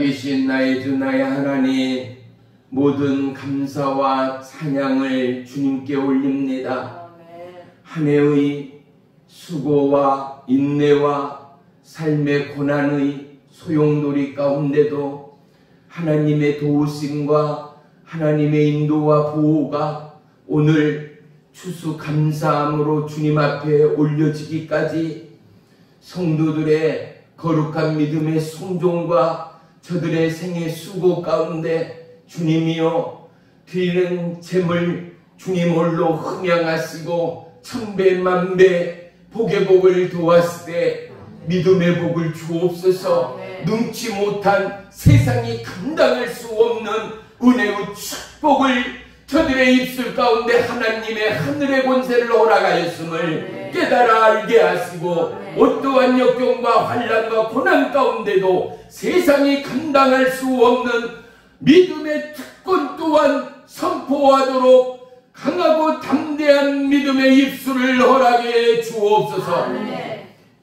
살아계신 나의 주 나의 하나님, 모든 감사와 찬양을 주님께 올립니다. 한 해의 수고와 인내와 삶의 고난의 소용돌이 가운데도 하나님의 도우심과 하나님의 인도와 보호가 오늘 추수감사함으로 주님 앞에 올려지기까지 성도들의 거룩한 믿음의 순종과 저들의 생의 수고 가운데 주님이여 드리는 재물 주님 홀로 흠양하시고 천배 만배 복의 복을 도왔을 때 믿음의 복을 주옵소서. 능치 못한 세상이 감당할 수 없는 은혜의 축복을 저들의 입술 가운데 하나님의 하늘의 권세를 허락하였음을 깨달아 알게 하시고 어떠한 역경과 환난과 고난 가운데도 세상이 감당할 수 없는 믿음의 특권 또한 선포하도록 강하고 담대한 믿음의 입술을 허락해 주옵소서.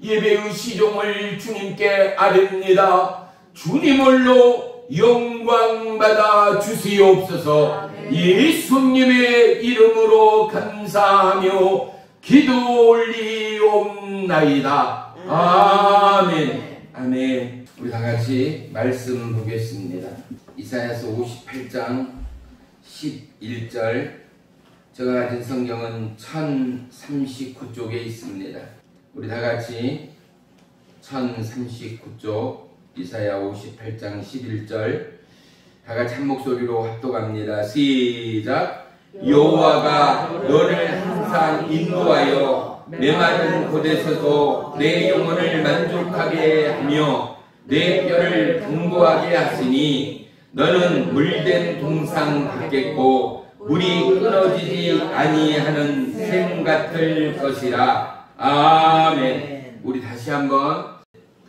예배의 시종을 주님께 아뢰옵니다. 주님 홀로 영광받아 주시옵소서. 예수님의 이름으로 감사하며 기도 올리옵나이다. 아멘. 아멘. 우리 다같이 말씀 보겠습니다. 이사야서 58장 11절. 제가 가진 성경은 1039쪽에 있습니다. 우리 다같이 1039쪽 이사야 58장 11절 다같이 한 목소리로 합독합니다. 시작. 여호와가 너를 항상 인도하여 메마른 곳에서도 내 영혼을 만족하게 하며 내 뼈를 견고하게 하시니 너는 물된 동상 같겠고 물이 끊어지지 아니하는 샘 같을 것이라. 아멘. 우리 다시 한번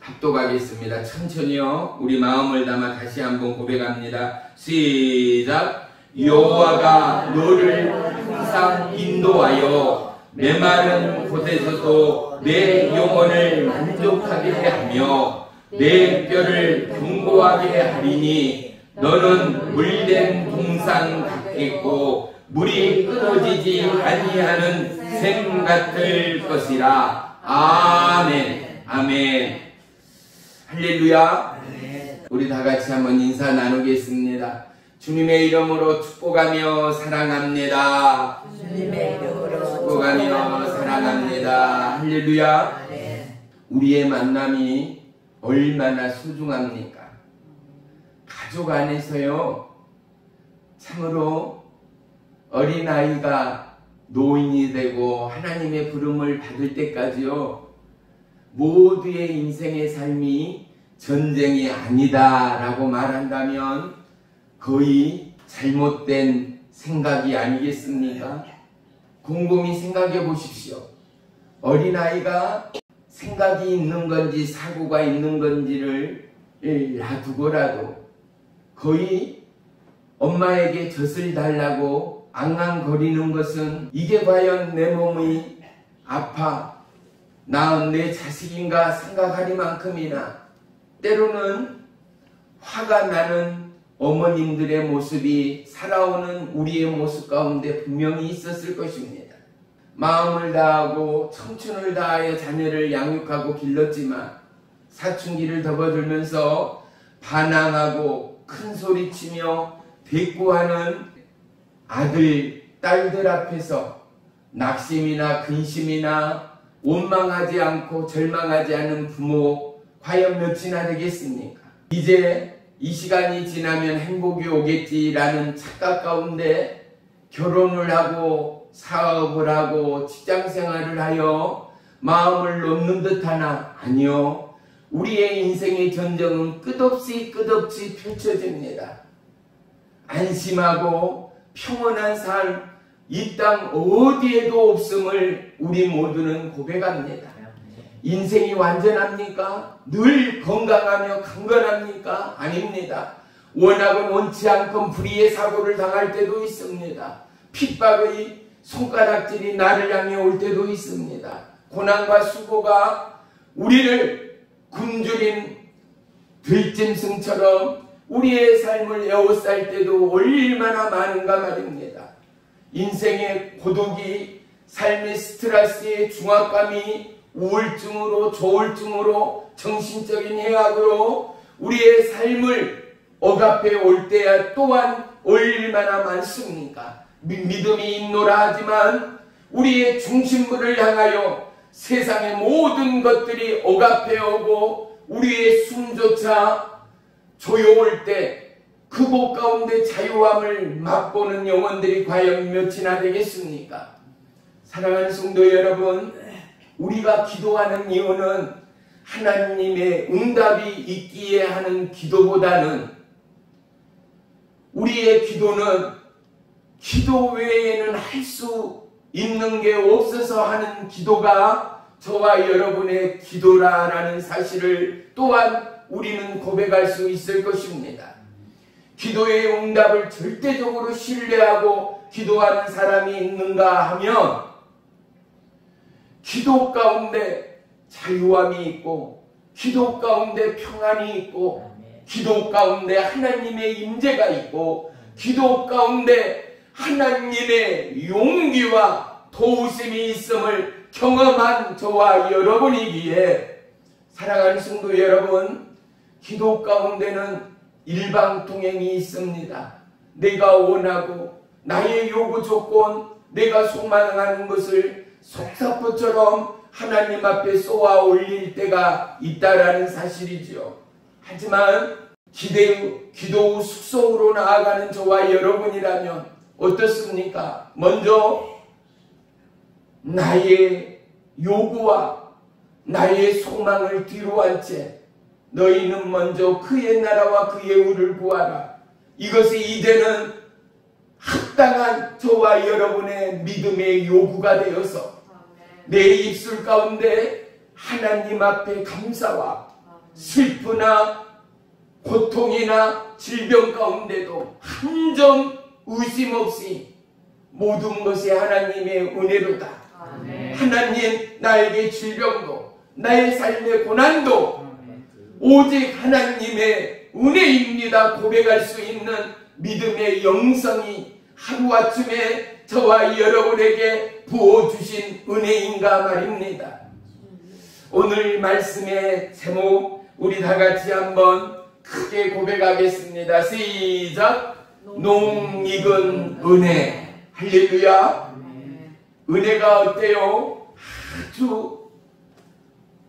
합독하겠습니다. 천천히요. 우리 마음을 담아 다시 한번 고백합니다. 시작. 여호와가 너를 항상 인도하여 메마른 곳에서도 내 영혼을 만족하게 하며 내 뼈를 견고하게 하리니 너는 물된 동상 같겠고 물이 끊어지지 아니하는 샘 같을 것이라. 아멘. 아멘. 할렐루야. 우리 다같이 한번 인사 나누겠습니다. 주님의 이름으로 축복하며 사랑합니다. 주님의 이름으로 축복하며 사랑합니다. 할렐루야. 우리의 만남이 얼마나 소중합니까? 가족 안에서요, 참으로 어린아이가 노인이 되고 하나님의 부름을 받을 때까지요, 모두의 인생의 삶이 전쟁이 아니다 라고 말한다면 거의 잘못된 생각이 아니겠습니까? 곰곰이 생각해 보십시오. 어린아이가 생각이 있는 건지 사고가 있는 건지를 놔두고라도 거의 엄마에게 젖을 달라고 앙앙거리는 것은 이게 과연 내 몸이 아파 낳은 내 자식인가 생각하리만큼이나 때로는 화가 나는 어머님들의 모습이 살아오는 우리의 모습 가운데 분명히 있었을 것입니다. 마음을 다하고 청춘을 다하여 자녀를 양육하고 길렀지만 사춘기를 접어들면서 반항하고 큰소리치며 대꾸하는 아들, 딸들 앞에서 낙심이나 근심이나 원망하지 않고 절망하지 않는 부모 과연 몇이나 되겠습니까? 이제 이 시간이 지나면 행복이 오겠지라는 착각 가운데 결혼을 하고 사업을 하고 직장생활을 하여 마음을 놓는 듯하나 아니요, 우리의 인생의 전쟁은 끝없이 펼쳐집니다. 안심하고 평온한 삶, 이 땅 어디에도 없음을 우리 모두는 고백합니다. 인생이 완전합니까? 늘 건강하며 강건합니까? 아닙니다. 원하건 원치 않건 불의의 사고를 당할 때도 있습니다. 핍박의 손가락질이 나를 향해 올 때도 있습니다. 고난과 수고가 우리를 굶주린 들짐승처럼 우리의 삶을 에워쌀 때도 얼마나 많은가 말입니다. 인생의 고독이, 삶의 스트레스의 중압감이 우울증으로, 조울증으로, 정신적인 해악으로 우리의 삶을 억압해 올 때 또한 얼마나 많습니까? 믿음이 있노라 하지만 우리의 중심부를 향하여 세상의 모든 것들이 억압해 오고 우리의 숨조차 조여올 때 그곳 가운데 자유함을 맛보는 영혼들이 과연 몇이나 되겠습니까? 사랑하는 성도 여러분, 우리가 기도하는 이유는 하나님의 응답이 있기에 하는 기도보다는 우리의 기도는 기도 외에는 할 수 있는 게 없어서 하는 기도가 저와 여러분의 기도라는 사실을 또한 우리는 고백할 수 있을 것입니다. 기도의 응답을 절대적으로 신뢰하고 기도하는 사람이 있는가 하면 기도 가운데 자유함이 있고 기도 가운데 평안이 있고 기도 가운데 하나님의 임재가 있고 기도 가운데 하나님의 용기와 도우심이 있음을 경험한 저와 여러분이기에 사랑하는 성도 여러분, 기도 가운데는 일방통행이 있습니다. 내가 원하고 나의 요구 조건, 내가 소망하는 것을 속사포처럼 하나님 앞에 쏘아 올릴 때가 있다라는 사실이지요. 하지만 기도 후 숙성으로 나아가는 저와 여러분이라면 어떻습니까? 먼저 나의 요구와 나의 소망을 뒤로한 채 너희는 먼저 그의 나라와 그의 의를 구하라. 이것이 이제는 합당한 저와 여러분의 믿음의 요구가 되어서 내 입술 가운데 하나님 앞에 감사와 슬프나 고통이나 질병 가운데도 한 점 의심 없이 모든 것이 하나님의 은혜로다. 아멘. 하나님, 나에게 질병도 나의 삶의 고난도 오직 하나님의 은혜입니다 고백할 수 있는 믿음의 영성이 하루아침에 저와 여러분에게 부어주신 은혜인가 말입니다. 오늘 말씀의 제목 우리 다같이 한번 크게 고백하겠습니다. 시작! 농익은 은혜. 할렐루야. 은혜가 어때요? 아주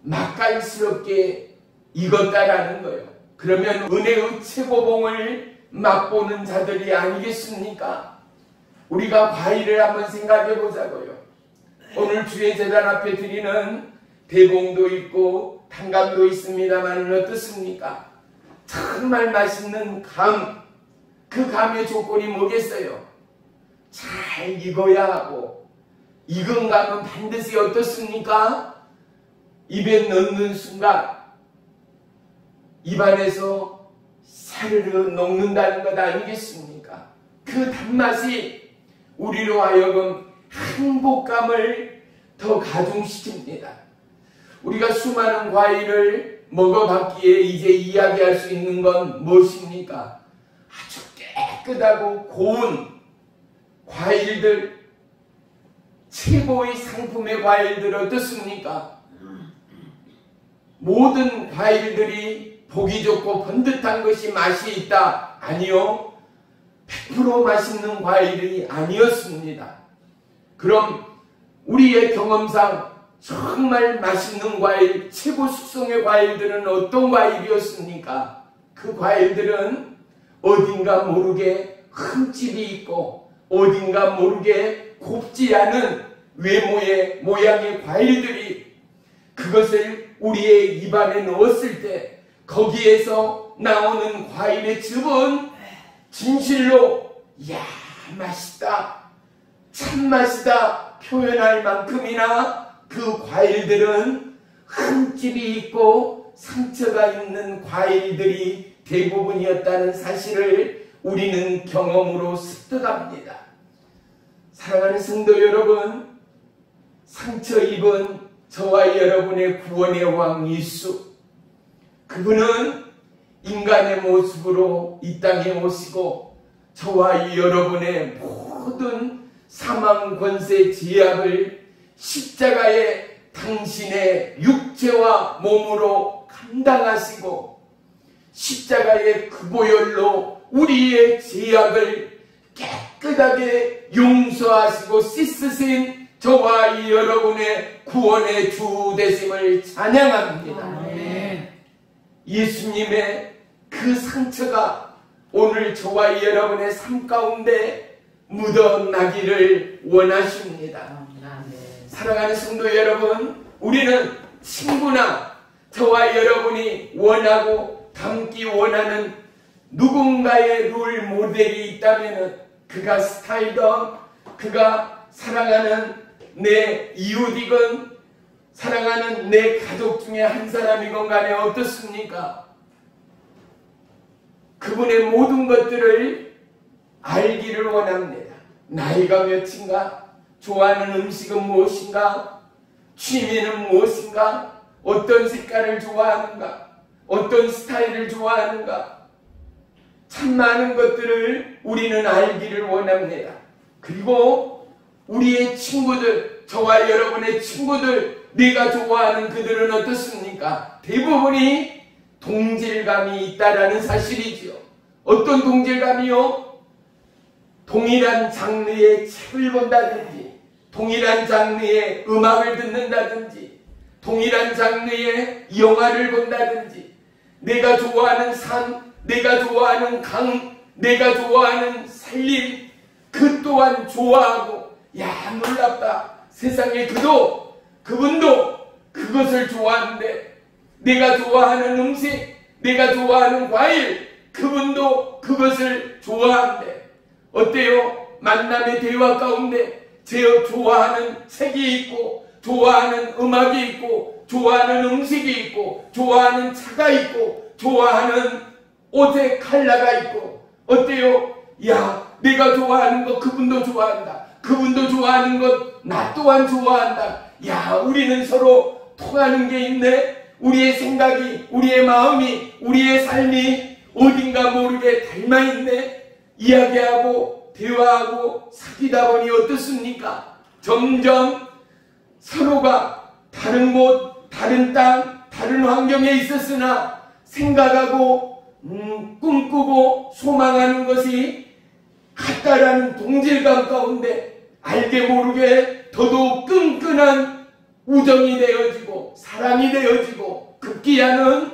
맛깔스럽게 익었다라는 거예요. 그러면 은혜의 최고봉을 맛보는 자들이 아니겠습니까? 우리가 과일을 한번 생각해 보자고요. 오늘 주의 제단 앞에 드리는 대봉도 있고 단감도 있습니다만 어떻습니까? 정말 맛있는 감, 그 감의 조건이 뭐겠어요? 잘 익어야 하고 익은 감은 반드시 어떻습니까? 입에 넣는 순간 입안에서 사르르 녹는다는 것 아니겠습니까? 그 단맛이 우리로 하여금 행복감을 더 가중시킵니다. 우리가 수많은 과일을 먹어봤기에 이제 이야기할 수 있는 건 무엇입니까? 아주 깨끗하고 고운 과일들, 최고의 상품의 과일들 어떻습니까? 모든 과일들이 보기 좋고 번듯한 것이 맛이 있다. 아니요. 100% 맛있는 과일이 아니었습니다. 그럼 우리의 경험상 정말 맛있는 과일, 최고 숙성의 과일들은 어떤 과일이었습니까? 그 과일들은 어딘가 모르게 흠집이 있고 어딘가 모르게 곱지 않은 외모의 모양의 과일들이 그것을 우리의 입안에 넣었을 때 거기에서 나오는 과일의 즙은 진실로 이야 맛있다, 참맛이다 표현할 만큼이나 그 과일들은 흠집이 있고 상처가 있는 과일들이 대부분이었다는 사실을 우리는 경험으로 습득합니다. 사랑하는 성도 여러분, 상처 입은 저와 여러분의 구원의 왕 예수, 그분은 인간의 모습으로 이 땅에 오시고 저와 이 여러분의 모든 사망 권세 제약을 십자가에 당신의 육체와 몸으로 감당하시고 십자가의 그 보혈로 우리의 제약을 깨끗하게 용서하시고 씻으신 저와 이 여러분의 구원의 주 되심을 찬양합니다. 아멘. 예수님의 그 상처가 오늘 저와 이 여러분의 삶 가운데 묻어나기를 원하십니다. 사랑하는 성도 여러분, 우리는 친구나 저와 여러분이 원하고 닮기 원하는 누군가의 롤 모델이 있다면 그가 스타이건, 그가 사랑하는 내 이웃이건 사랑하는 내 가족 중에 한 사람이건 간에 어떻습니까? 그분의 모든 것들을 알기를 원합니다. 나이가 몇인가? 좋아하는 음식은 무엇인가? 취미는 무엇인가? 어떤 색깔을 좋아하는가? 어떤 스타일을 좋아하는가? 참 많은 것들을 우리는 알기를 원합니다. 그리고 우리의 친구들, 저와 여러분의 친구들, 내가 좋아하는 그들은 어떻습니까? 대부분이 동질감이 있다라는 사실이지요. 어떤 동질감이요? 동일한 장르의 책을 본다든지, 동일한 장르의 음악을 듣는다든지, 동일한 장르의 영화를 본다든지, 내가 좋아하는 산, 내가 좋아하는 강, 내가 좋아하는 산림, 그 또한 좋아하고, 야, 놀랍다. 세상에 그분도 그것을 좋아하는데, 내가 좋아하는 음식, 내가 좋아하는 과일, 그분도 그것을 좋아하는데, 어때요? 만남의 대화 가운데 제가 좋아하는 책이 있고, 좋아하는 음악이 있고, 좋아하는 음식이 있고, 좋아하는 차가 있고, 좋아하는 옷의 컬러가 있고, 어때요? 야, 내가 좋아하는 것 그분도 좋아한다. 그분도 좋아하는 것 나 또한 좋아한다. 야, 우리는 서로 통하는 게 있네. 우리의 생각이, 우리의 마음이, 우리의 삶이 어딘가 모르게 닮아 있네. 이야기하고 대화하고 사귀다 보니 어떻습니까? 점점 서로가 다른 곳, 다른 땅, 다른 환경에 있었으나 생각하고 꿈꾸고 소망하는 것이 같다라는 동질감 가운데 알게 모르게 더더욱 끈끈한 우정이 되어지고 사랑이 되어지고 급기야는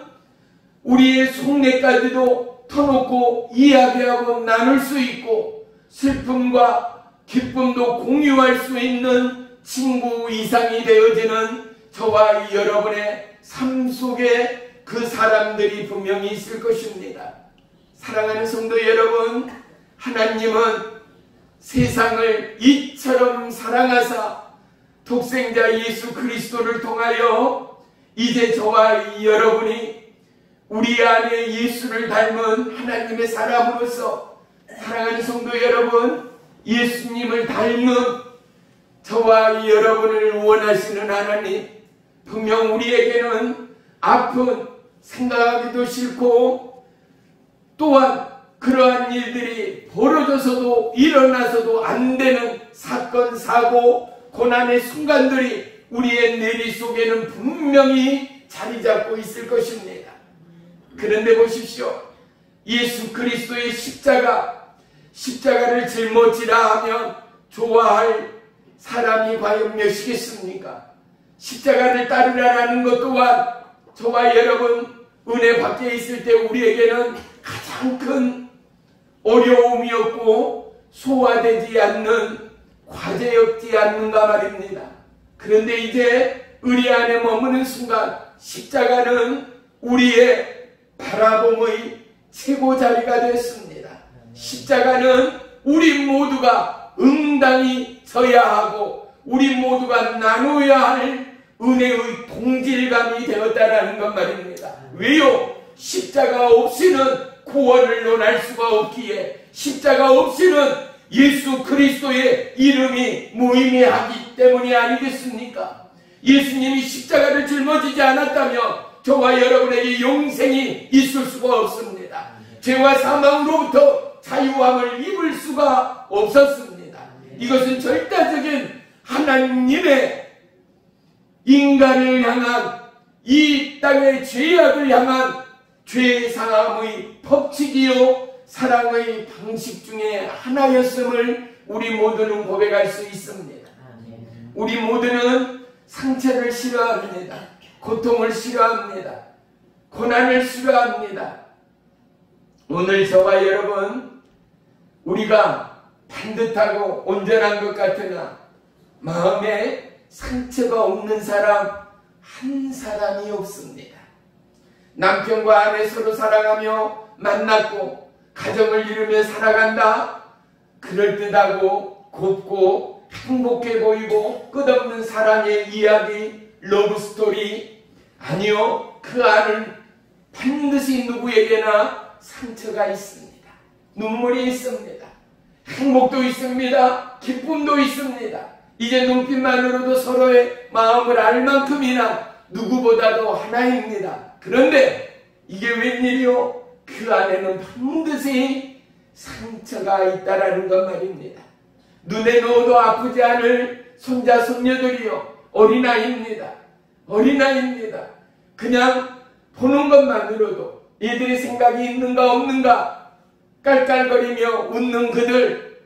우리의 속내까지도 터놓고 이야기하고 나눌 수 있고 슬픔과 기쁨도 공유할 수 있는 친구 이상이 되어지는 저와 여러분의 삶 속에 그 사람들이 분명히 있을 것입니다. 사랑하는 성도 여러분, 하나님은 세상을 이처럼 사랑하사 독생자 예수 그리스도를 통하여 이제 저와 여러분이 우리 안에 예수를 닮은 하나님의 사람으로서, 사랑하는 성도 여러분, 예수님을 닮은 저와 여러분을 원하시는 하나님, 분명 우리에게는 아픈, 생각하기도 싫고 또한 그러한 일들이 벌어져서도 일어나서도 안 되는 사건, 사고, 고난의 순간들이 우리의 내리 속에는 분명히 자리 잡고 있을 것입니다. 그런데 보십시오. 예수 그리스도의 십자가를 짊어지라 하면 좋아할 사람이 과연 몇이겠습니까? 십자가를 따르라는 것 또한 저와 여러분 은혜 밖에 있을 때 우리에게는 가장 큰 어려움이었고 소화되지 않는 과제였지 않는가 말입니다. 그런데 이제 우리 안에 머무는 순간 십자가는 우리의 바라봄의 최고 자리가 됐습니다. 십자가는 우리 모두가 응당히 져야 하고 우리 모두가 나눠야 할 은혜의 동질감이 되었다라는 것 말입니다. 왜요? 십자가 없이는 구원을 논할 수가 없기에, 십자가 없이는 예수 그리스도의 이름이 무의미하기 때문이 아니겠습니까? 예수님이 십자가를 짊어지지 않았다면 저와 여러분에게 영생이 있을 수가 없습니다. 죄와 사망으로부터 자유함을 입을 수가 없었습니다. 이것은 절대적인 하나님의 인간을 향한, 이 땅의 죄악을 향한 죄사함의 법칙이요 사랑의 방식 중에 하나였음을 우리 모두는 고백할 수 있습니다. 우리 모두는 상처를 싫어합니다. 고통을 싫어합니다. 고난을 싫어합니다. 오늘 저와 여러분, 우리가 반듯하고 온전한 것 같으나 마음에 상처가 없는 사람 한 사람이 없습니다. 남편과 아내 서로 사랑하며 만났고 가정을 이루며 살아간다. 그럴듯하고 곱고 행복해 보이고 끝없는 사랑의 이야기, 러브스토리. 아니요, 그 안은 반드시 누구에게나 상처가 있습니다. 눈물이 있습니다. 행복도 있습니다. 기쁨도 있습니다. 이제 눈빛만으로도 서로의 마음을 알 만큼이나 누구보다도 하나입니다. 그런데 이게 웬일이요? 그 안에는 반드시 상처가 있다라는 것 말입니다. 눈에 넣어도 아프지 않을 손자 손녀들이요, 어린아이입니다. 어린아이입니다. 그냥 보는 것만으로도 이들의 생각이 있는가 없는가 깔깔거리며 웃는 그들,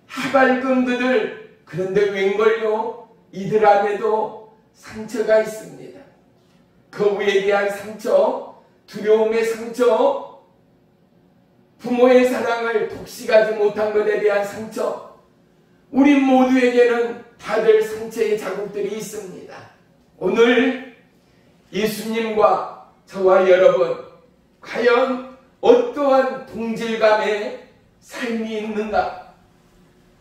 하발금 그들. 그런데 웬걸요? 이들 안에도 상처가 있습니다. 거부에 대한 상처, 두려움의 상처, 부모의 사랑을 독식하지 못한 것에 대한 상처. 우리 모두에게는 다들 상처의 자국들이 있습니다. 오늘 예수님과 저와 여러분, 과연 어떠한 동질감의 삶이 있는가?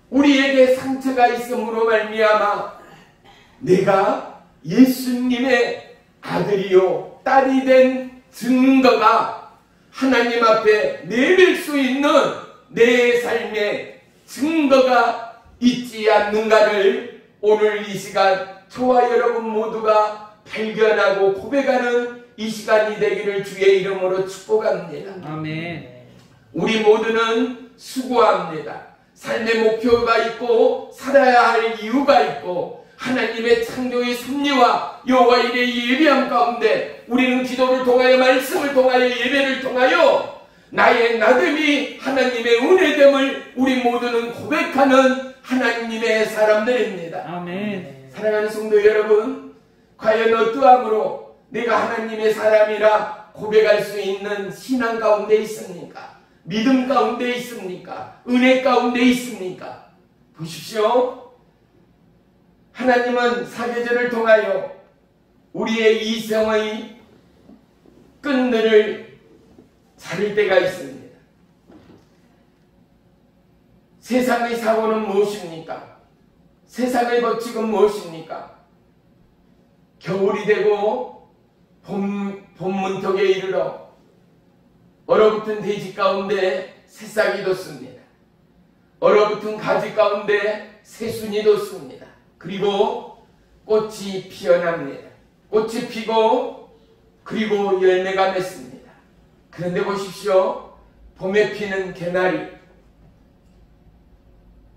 우리에게 상처가 있음으로 말미암아 내가 예수님의 아들이요 딸이 된 증거가 하나님 앞에 내밀 수 있는 내 삶의 증거가 있지 않는가를 오늘 이 시간 저와 여러분 모두가 발견하고 고백하는 이 시간이 되기를 주의 이름으로 축복합니다. 아멘. 우리 모두는 수고합니다. 삶의 목표가 있고 살아야 할 이유가 있고 하나님의 창조의 섭리와 여호와 일의 예비함 가운데 우리는 기도를 통하여 말씀을 통하여 예배를 통하여 나의 나됨이 하나님의 은혜됨을 우리 모두는 고백하는 하나님의 사람들입니다. 아멘. 사랑하는 성도 여러분, 과연 어떠함으로 내가 하나님의 사람이라 고백할 수 있는 신앙 가운데 있습니까? 믿음 가운데 있습니까? 은혜 가운데 있습니까? 보십시오. 하나님은 사계절을 통하여 우리의 이성의 끈들을 자를 때가 있습니다. 세상의 사고는 무엇입니까? 세상의 법칙은 무엇입니까? 겨울이 되고 봄문턱에 이르러 얼어붙은 대지 가운데 새싹이 돋습니다. 얼어붙은 가지 가운데 새순이 돋습니다. 그리고 꽃이 피어납니다. 꽃이 피고 그리고 열매가 맺습니다. 그런데 보십시오. 봄에 피는 개나리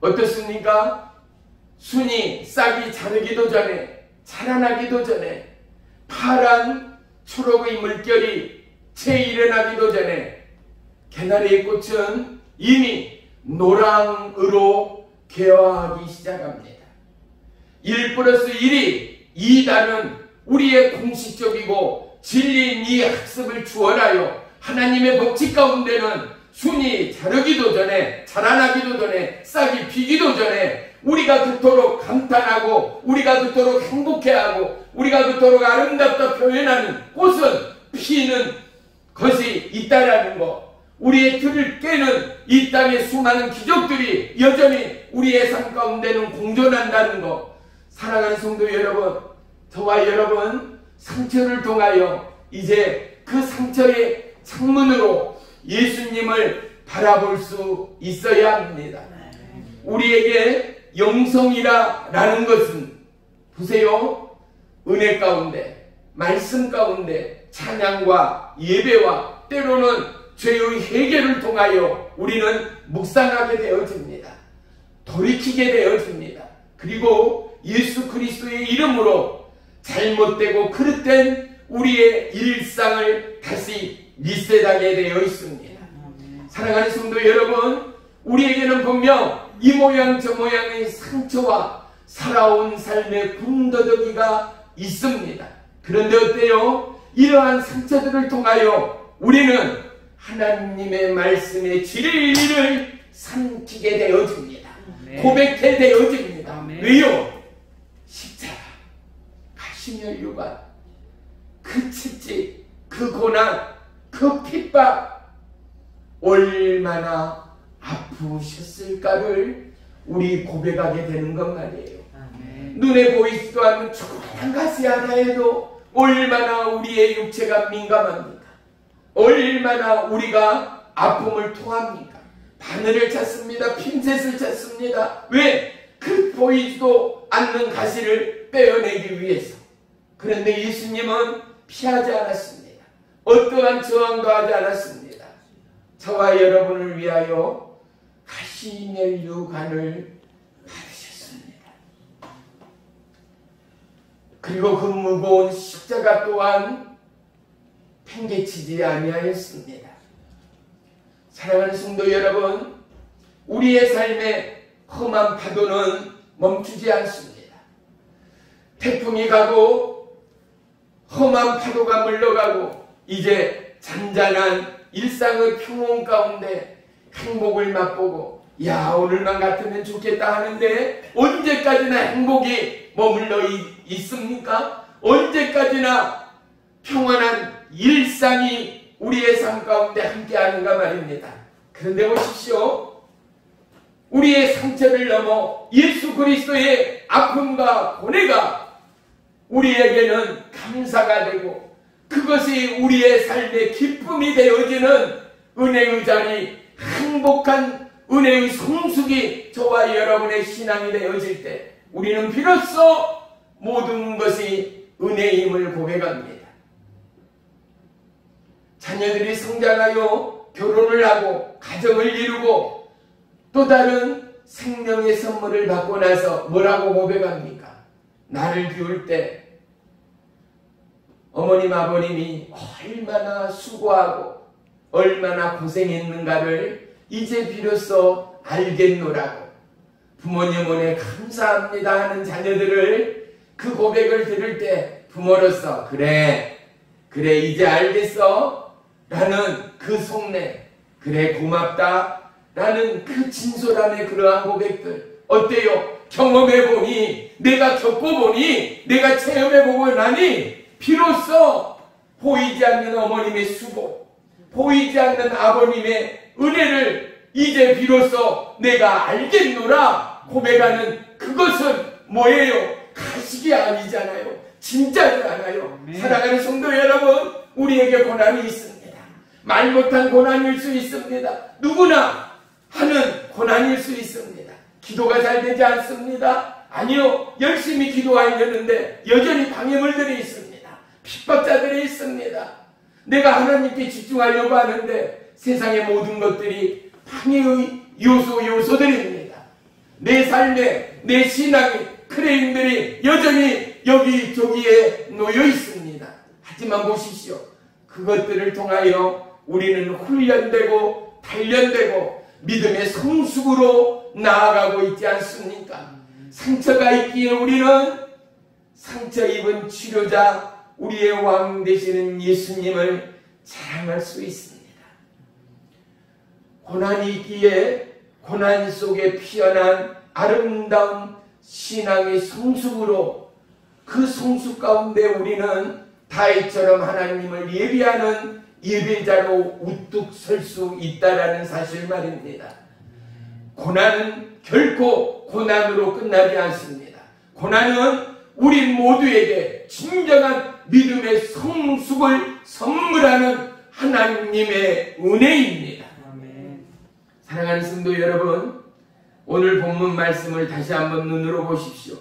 어떻습니까? 순이 싹이 자르기도 전에, 자라나기도 전에, 파란 초록의 물결이 채 일어나기도 전에 개나리의 꽃은 이미 노랑으로 개화하기 시작합니다. 1+1이 2다는 우리의 공식적이고 진리인 이 학습을 주어라요. 하나님의 법칙 가운데는 순이 자르기도 전에, 자라나기도 전에, 싹이 피기도 전에 우리가 그토록 감탄하고 우리가 그토록 행복해하고 우리가 그토록 아름답다 표현하는 꽃은 피는 것이 있다라는 것, 우리의 틀을 깨는 이 땅의 수많은 기적들이 여전히 우리의 삶 가운데는 공존한다는 것. 사랑하는 성도 여러분, 저와 여러분 상처를 통하여 이제 그 상처의 창문으로 예수님을 바라볼 수 있어야 합니다. 우리에게 영성이라는 것은 보세요. 은혜 가운데, 말씀 가운데, 찬양과 예배와 때로는 죄의 회개를 통하여 우리는 묵상하게 되어집니다. 돌이키게 되어집니다. 그리고 예수 그리스도의 이름으로 잘못되고 그릇된 우리의 일상을 다시 리셋하게 되어 있습니다. 사랑하는 성도 여러분, 우리에게는 분명 이 모양 저 모양의 상처와 살아온 삶의 군더더기가 있습니다. 그런데 어때요? 이러한 상처들을 통하여 우리는 하나님의 말씀의 진리를 삼키게 되어집니다. 고백해 되어집니다. 왜요? 십자가, 가시면류관, 그 채찍, 그 고난, 그 핍박 얼마나 아프셨을까를 우리 고백하게 되는 것 말이에요. 눈에 보이지도 않는 조그만 가시 하나에도 얼마나 우리의 육체가 민감합니까? 얼마나 우리가 아픔을 토합니까? 바늘을 찾습니다. 핀셋을 찾습니다. 왜? 그 보이지도 않는 가시를 빼어내기 위해서. 그런데 예수님은 피하지 않았습니다. 어떠한 저항도 하지 않았습니다. 저와 여러분을 위하여 가시면류관을 받으셨습니다. 그리고 그 무거운 십자가 또한 팽개치지 아니하였습니다. 사랑하는 성도 여러분, 우리의 삶의 험한 파도는 멈추지 않습니다. 태풍이 가고 험한 파도가 물러가고 이제 잔잔한 일상의 평온 가운데 행복을 맛보고 야, 오늘만 같으면 좋겠다 하는데 언제까지나 행복이 머물러 있습니까? 언제까지나 평안한 일상이 우리의 삶 가운데 함께하는가 말입니다. 그런데 보십시오. 우리의 상처를 넘어 예수 그리스도의 아픔과 고뇌가 우리에게는 감사가 되고 그것이 우리의 삶의 기쁨이 되어지는 은혜의 자리, 행복한 은혜의 성숙이 저와 여러분의 신앙이 되어질 때 우리는 비로소 모든 것이 은혜임을 고백합니다. 자녀들이 성장하여 결혼을 하고 가정을 이루고 또 다른 생명의 선물을 받고 나서 뭐라고 고백합니까? 나를 키울 때 어머님 아버님이 얼마나 수고하고 얼마나 고생했는가를 이제 비로소 알겠노라고 부모님 은혜 감사합니다 하는 자녀들을 그 고백을 들을 때 부모로서 그래 이제 알겠어 라는 그 속내, 그래 고맙다 라는 그 진솔함의 그러한 고백들 어때요? 경험해보니, 내가 겪어보니, 내가 체험해보고 나니 비로소 보이지 않는 어머님의 수고, 보이지 않는 아버님의 은혜를 이제 비로소 내가 알겠노라 고백하는 그것은 뭐예요? 가식이 아니잖아요. 진짜지 않아요. 사랑하는 성도 여러분, 우리에게 고난이 있습니다. 말 못한 고난일 수 있습니다. 누구나 하는 고난일 수 있습니다. 기도가 잘 되지 않습니다. 아니요, 열심히 기도하려는데 여전히 방해물들이 있습니다. 핍박자들이 있습니다. 내가 하나님께 집중하려고 하는데 세상의 모든 것들이 방해의 요소들입니다. 내 삶에 내 신앙의 크레인들이 여전히 여기저기에 놓여 있습니다. 하지만 보십시오. 그것들을 통하여 우리는 훈련되고 단련되고 믿음의 성숙으로 나아가고 있지 않습니까? 상처가 있기에 우리는 상처 입은 치료자 우리의 왕 되시는 예수님을 자랑할 수 있습니다. 고난이 있기에 고난 속에 피어난 아름다운 신앙의 성숙으로 그 성숙 가운데 우리는 다윗처럼 하나님을 예배하는 예배자로 우뚝 설 수 있다라는 사실 말입니다. 고난은 결코 고난으로 끝나지 않습니다. 고난은 우리 모두에게 진정한 믿음의 성숙을 선물하는 하나님의 은혜입니다. 아멘. 사랑하는 성도 여러분, 오늘 본문 말씀을 다시 한번 눈으로 보십시오.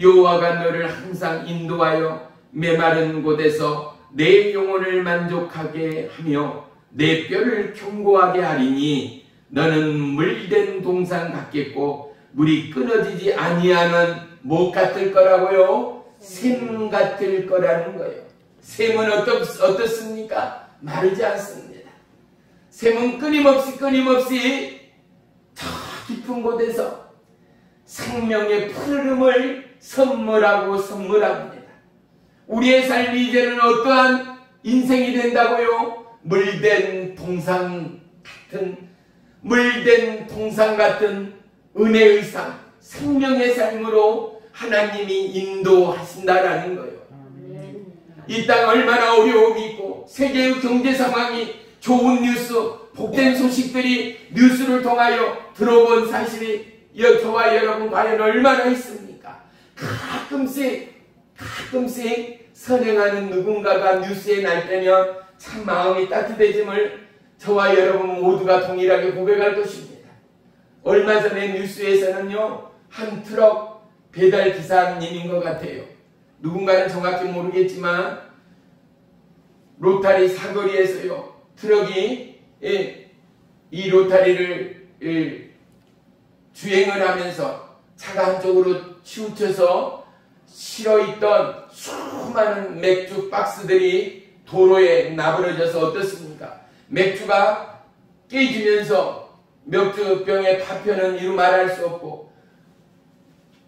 여호와가 너를 항상 인도하여 메마른 곳에서 내 영혼을 만족하게 하며 내 뼈를 견고하게 하리니 너는 물된 동상 같겠고 물이 끊어지지 아니하는 못 같을 거라고요? 샘 같을 거라는 거예요. 샘은 어떻습니까? 마르지 않습니다. 샘은 끊임없이 저 깊은 곳에서 생명의 푸르름을 선물합니다. 우리의 삶이 이제는 어떠한 인생이 된다고요? 물된 동상 같은 은혜의 삶, 생명의 삶으로 하나님이 인도하신다라는 거예요. 이 땅 얼마나 어려움이 있고 세계의 경제 상황이 좋은 뉴스, 복된 소식들이 뉴스를 통하여 들어본 사실이 저와 여러분 과연 얼마나 있습니까? 가끔씩 선행하는 누군가가 뉴스에 날 때면 참 마음이 따뜻해짐을 저와 여러분 모두가 동일하게 고백할 것입니다. 얼마 전에 뉴스에서는요, 한 트럭 배달 기사님인 것 같아요. 누군가는 정확히 모르겠지만 로타리 사거리에서요, 트럭이 이 로타리를 주행을 하면서 차가 한쪽으로 치우쳐서 실어있던 수많은 맥주 박스들이 도로에 나부러져서 어떻습니까? 맥주가 깨지면서 맥주병의 파편은 이루 말할 수 없고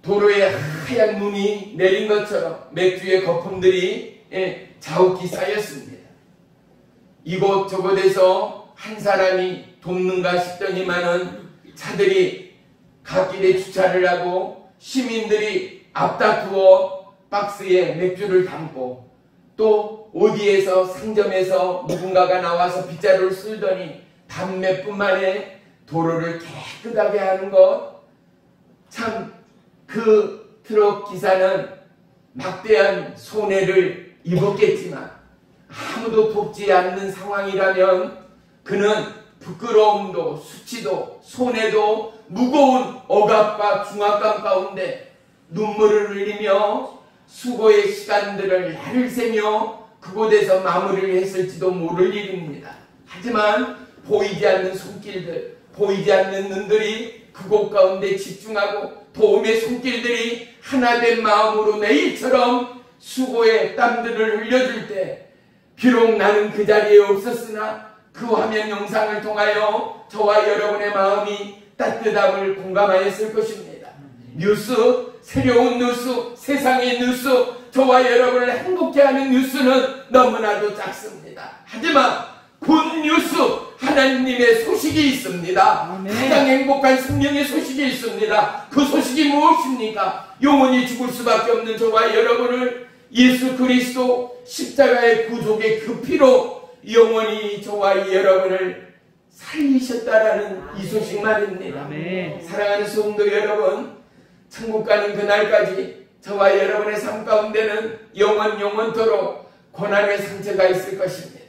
도로에 하얀 눈이 내린 것처럼 맥주의 거품들이 자욱히 쌓였습니다. 이곳저곳에서 한 사람이 돕는가 싶더니만은 차들이 갓길에 주차를 하고 시민들이 앞다투어 박스에 맥주를 담고 또 어디에서 상점에서 누군가가 나와서 빗자루를 쓸더니 담몇 분 만에 도로를 깨끗하게 하는 것, 참 그 트럭 기사는 막대한 손해를 입었겠지만 아무도 돕지 않는 상황이라면 그는 부끄러움도 수치도 손해도 무거운 억압과 중압감 가운데 눈물을 흘리며 수고의 시간들을 날을 새며 그곳에서 마무리를 했을지도 모를 일입니다. 하지만 보이지 않는 손길들, 보이지 않는 눈들이 그곳 가운데 집중하고 도움의 손길들이 하나된 마음으로 내일처럼 수고의 땀들을 흘려줄 때 비록 나는 그 자리에 없었으나 그 화면 영상을 통하여 저와 여러분의 마음이 따뜻함을 공감하였을 것입니다. 뉴스, 새로운 뉴스, 세상의 뉴스, 저와 여러분을 행복해하는 뉴스는 너무나도 작습니다. 하지만 굿뉴스, 하나님의 소식이 있습니다. 아멘. 가장 행복한 생명의 소식이 있습니다. 그 소식이 무엇입니까? 영원히 죽을 수밖에 없는 저와 여러분을 예수 그리스도 십자가의 구속의 그 피로 영원히 저와 여러분을 살리셨다라는 이 소식 말입니다. 아멘. 사랑하는 성도 여러분, 천국 가는 그날까지 저와 여러분의 삶 가운데는 영원토록 고난의 상처가 있을 것입니다.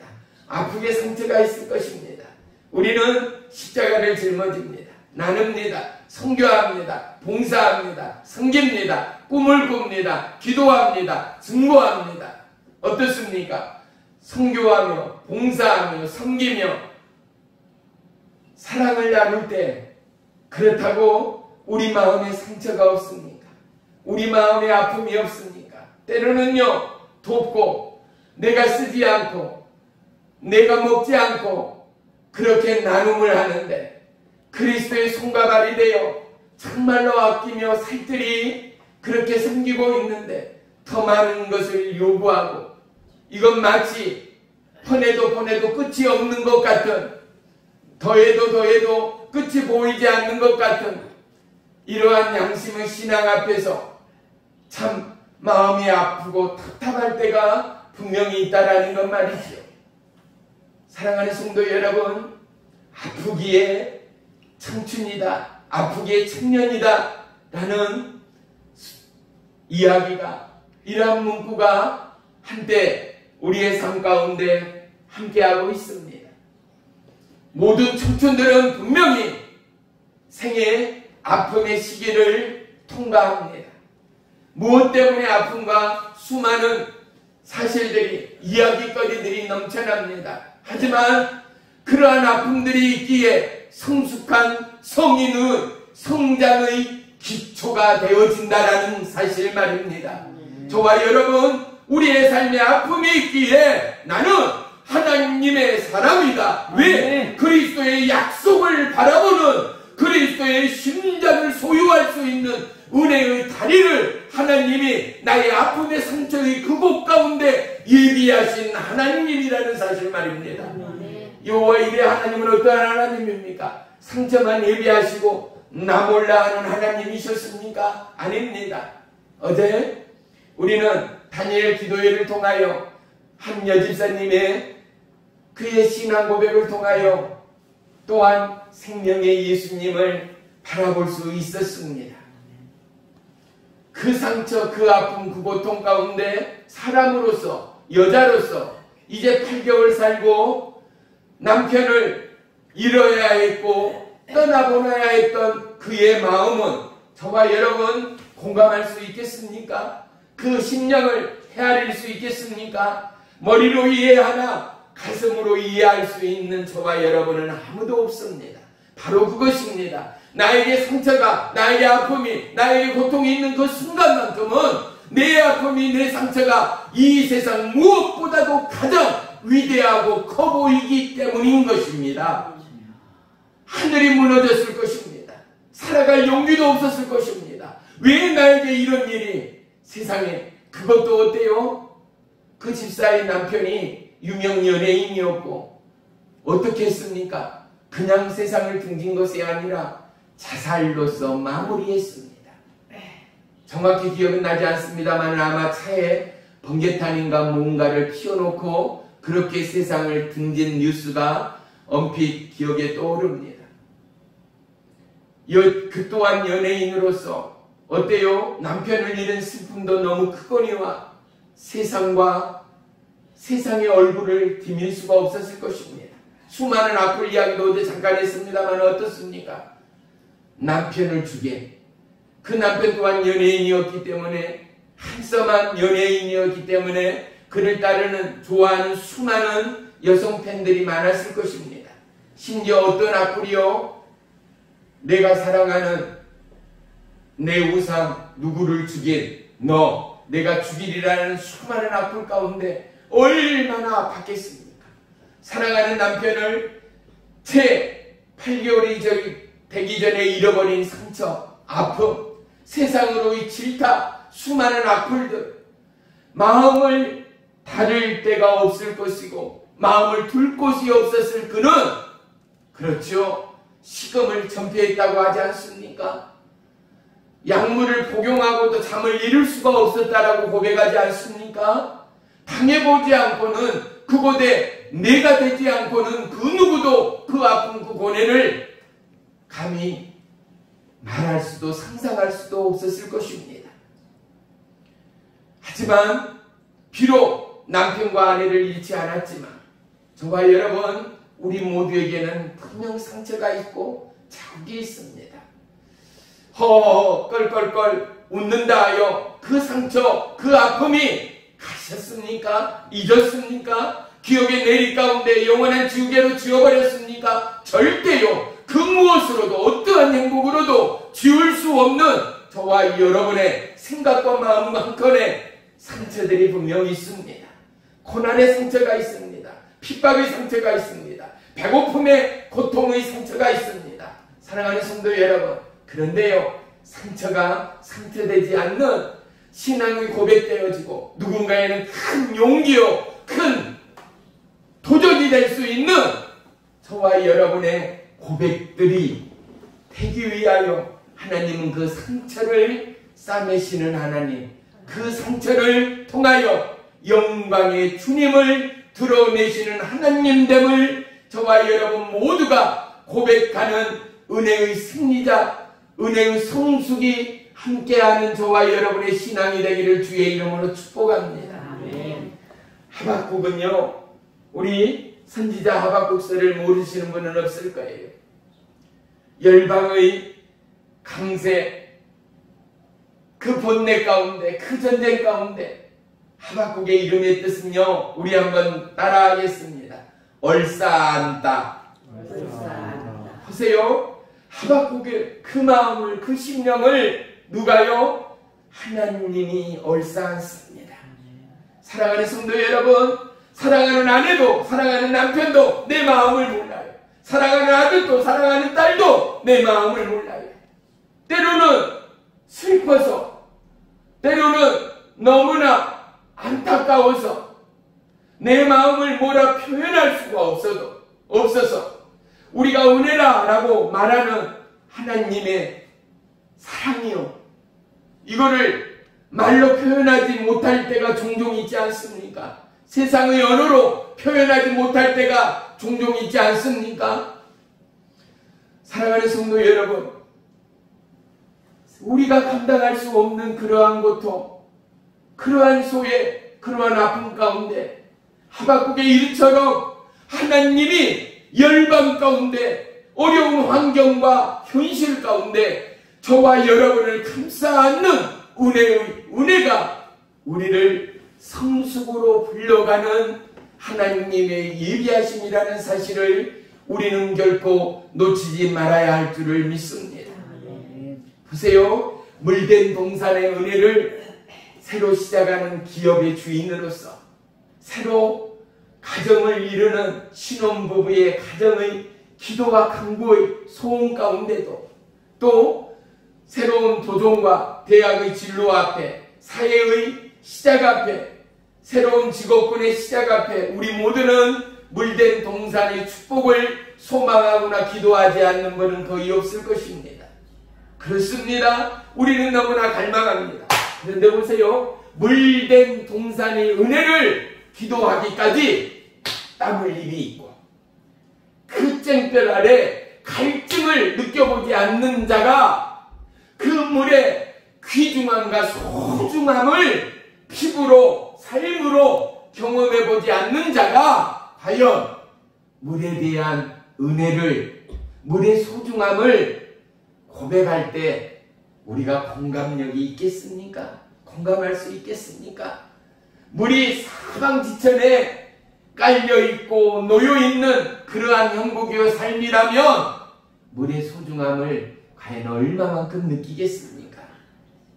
아프게 상처가 있을 것입니다. 우리는 십자가를 짊어집니다. 나눕니다. 선교합니다. 봉사합니다. 섬깁니다. 꿈을 꿉니다. 기도합니다. 증거합니다. 어떻습니까? 선교하며 봉사하며 섬기며 사랑을 나눌 때 그렇다고 우리 마음에 상처가 없습니까? 우리 마음에 아픔이 없습니까? 때로는요, 돕고 내가 쓰지 않고 내가 먹지 않고 그렇게 나눔을 하는데 그리스도의 손과 발이 되어 정말로 아끼며 살뜰히 그렇게 섬기고 있는데 더 많은 것을 요구하고 이건 마치 보내도 끝이 없는 것 같은, 더해도 끝이 보이지 않는 것 같은 이러한 양심의 신앙 앞에서 참 마음이 아프고 답답할 때가 분명히 있다라는 것 말이죠. 사랑하는 성도 여러분, 아프기에 청춘이다, 아프기에 청년이다 라는 이야기가, 이러한 문구가 한때 우리의 삶 가운데 함께하고 있습니다. 모든 청춘들은 분명히 생애 아픔의 시기를 통과합니다. 무엇 때문에 아픔과 수많은 사실들이, 이야기거리들이 넘쳐납니다. 하지만 그러한 아픔들이 있기에 성숙한 성인의 성장의 기초가 되어진다라는 사실 말입니다. 저와 여러분, 우리의 삶에 아픔이 있기에 나는 하나님의 사람이다. 왜? 그리스도의 약속을 바라보는, 그리스도의 심장을 소유할 수 있는 은혜의 다리를 하나님이 나의 아픔의 상처의 극복 가운데 예비하신 하나님이라는 사실 말입니다. 여호와 이레 하나님은 어떠한 하나님입니까? 상처만 예비하시고 나 몰라 하는 하나님이셨습니까? 아닙니다. 어제 우리는 다니엘 기도회를 통하여 한 여집사님의 그의 신앙 고백을 통하여 또한 생명의 예수님을 바라볼 수 있었습니다. 그 상처, 그 아픔, 그 고통 가운데 사람으로서, 여자로서 이제 8개월 살고 남편을 잃어야 했고 떠나보내야 했던 그의 마음은 저와 여러분 공감할 수 있겠습니까? 그 심령을 헤아릴 수 있겠습니까? 머리로 이해하나 가슴으로 이해할 수 있는 저와 여러분은 아무도 없습니다. 바로 그것입니다. 나에게 상처가, 나에게 아픔이, 나에게 고통이 있는 그 순간만큼은 내 아픔이, 내 상처가 이 세상 무엇보다도 가장 위대하고 커 보이기 때문인 것입니다. 하늘이 무너졌을 것입니다. 살아갈 용기도 없었을 것입니다. 왜 나에게 이런 일이 세상에. 그것도 어때요? 그 집사의 남편이 유명 연예인이었고 어떻게 했습니까? 그냥 세상을 등진 것이 아니라 자살로서 마무리했습니다. 정확히 기억은 나지 않습니다만 아마 차에 번개탄인가 뭔가를 피워놓고 그렇게 세상을 등진 뉴스가 얼핏 기억에 떠오릅니다. 그 또한 연예인으로서 어때요? 남편을 잃은 슬픔도 너무 크거니와 세상과 세상의 얼굴을 디밀 수가 없었을 것입니다. 수많은 악플 이야기도 어제 잠깐 했습니다만 어떻습니까? 남편을 주게. 그 남편 또한 연예인이었기 때문에, 한섬한 연예인이었기 때문에 그를 따르는, 좋아하는 수많은 여성 팬들이 많았을 것입니다. 심지어 어떤 악플이요? 내가 사랑하는 내 우상 누구를 죽일 너, 내가 죽이리라는 수많은 악플 가운데 얼마나 아팠겠습니까? 사랑하는 남편을 채 8개월이 되기 전에 잃어버린 상처, 아픔, 세상으로의 질타, 수많은 악플들, 마음을 다룰 데가 없을 것이고 마음을 둘 곳이 없었을 그는, 그렇죠, 식음을 전폐했다고 하지 않습니까? 약물을 복용하고도 잠을 이룰 수가 없었다라고 고백하지 않습니까? 당해보지 않고는, 그곳에 내가 되지 않고는 그 누구도 그 아픔, 그 고뇌를 감히 말할 수도 상상할 수도 없었을 것입니다. 하지만 비록 남편과 아내를 잃지 않았지만 저와 여러분, 우리 모두에게는 분명 상처가 있고 자국이 있습니다. 허허 껄껄껄 웃는다 하여 그 상처, 그 아픔이 가셨습니까? 잊었습니까? 기억의 내리 가운데 영원한 지우개로 지워버렸습니까? 절대요. 그 무엇으로도, 어떠한 행복으로도 지울 수 없는 저와 여러분의 생각과 마음 한켠에 상처들이 분명히 있습니다. 고난의 상처가 있습니다. 핍박의 상처가 있습니다. 배고픔의 고통의 상처가 있습니다. 사랑하는 성도 여러분, 그런데요, 상처가 상처되지 않는 신앙이 고백되어지고 누군가에는 큰 용기요, 큰 도전이 될 수 있는 저와 여러분의 고백들이 되기 위하여 하나님은 그 상처를 싸매시는 하나님, 그 상처를 통하여 영광의 주님을 드러내시는 하나님됨을 저와 여러분 모두가 고백하는 은혜의 승리자, 은혜의 성숙이 함께하는 저와 여러분의 신앙이 되기를 주의 이름으로 축복합니다. 아멘. 하박국은요, 우리 선지자 하박국서를 모르시는 분은 없을 거예요. 열방의 강세, 그 번뇌 가운데, 그 전쟁 가운데 하박국의 이름의 뜻은요, 우리 한번 따라하겠습니다. 얼싸안다. 보세요. 하박국의 그 마음을, 그 심령을 누가요? 하나님이 얼싸안습니다. 사랑하는 성도 여러분, 사랑하는 아내도, 사랑하는 남편도 내 마음을 몰라요. 사랑하는 아들도, 사랑하는 딸도 내 마음을 몰라요. 때로는 슬퍼서, 때로는 너무나 안타까워서 내 마음을 뭐라 표현할 수가 없어서 우리가 은혜라 라고 말하는 하나님의 사랑이요, 이거를 말로 표현하지 못할 때가 종종 있지 않습니까? 세상의 언어로 표현하지 못할 때가 종종 있지 않습니까? 사랑하는 성도 여러분, 우리가 감당할 수 없는 그러한 고통, 그러한 소외, 그러한 아픔 가운데 하박국의 일처럼 하나님이 열방 가운데, 어려운 환경과 현실 가운데 저와 여러분을 감싸 안는 은혜가 우리를 성숙으로 불러가는 하나님의 예비하심이라는 사실을 우리는 결코 놓치지 말아야 할 줄을 믿습니다. 보세요. 물된 동산의 은혜를 새로 시작하는 기업의 주인으로서, 새로 가정을 이루는 신혼부부의 가정의 기도와 간구의 소원 가운데도, 또 새로운 도전과 대학의 진로 앞에, 사회의 시작 앞에, 새로운 직업군의 시작 앞에 우리 모두는 물된 동산의 축복을 소망하거나 기도하지 않는 분은 거의 없을 것입니다. 그렇습니다. 우리는 너무나 갈망합니다. 그런데 보세요. 물된 동산의 은혜를 기도하기까지 땀 흘림이 있고, 그 쟁별 아래 갈증을 느껴보지 않는 자가 그 물의 귀중함과 소중함을 피부로, 삶으로 경험해보지 않는 자가 과연 물에 대한 은혜를, 물의 소중함을 고백할 때 우리가 공감력이 있겠습니까? 공감할 수 있겠습니까? 물이 사방지천에 깔려있고 놓여있는 그러한 형국의 삶이라면 물의 소중함을 과연 얼마만큼 느끼겠습니까?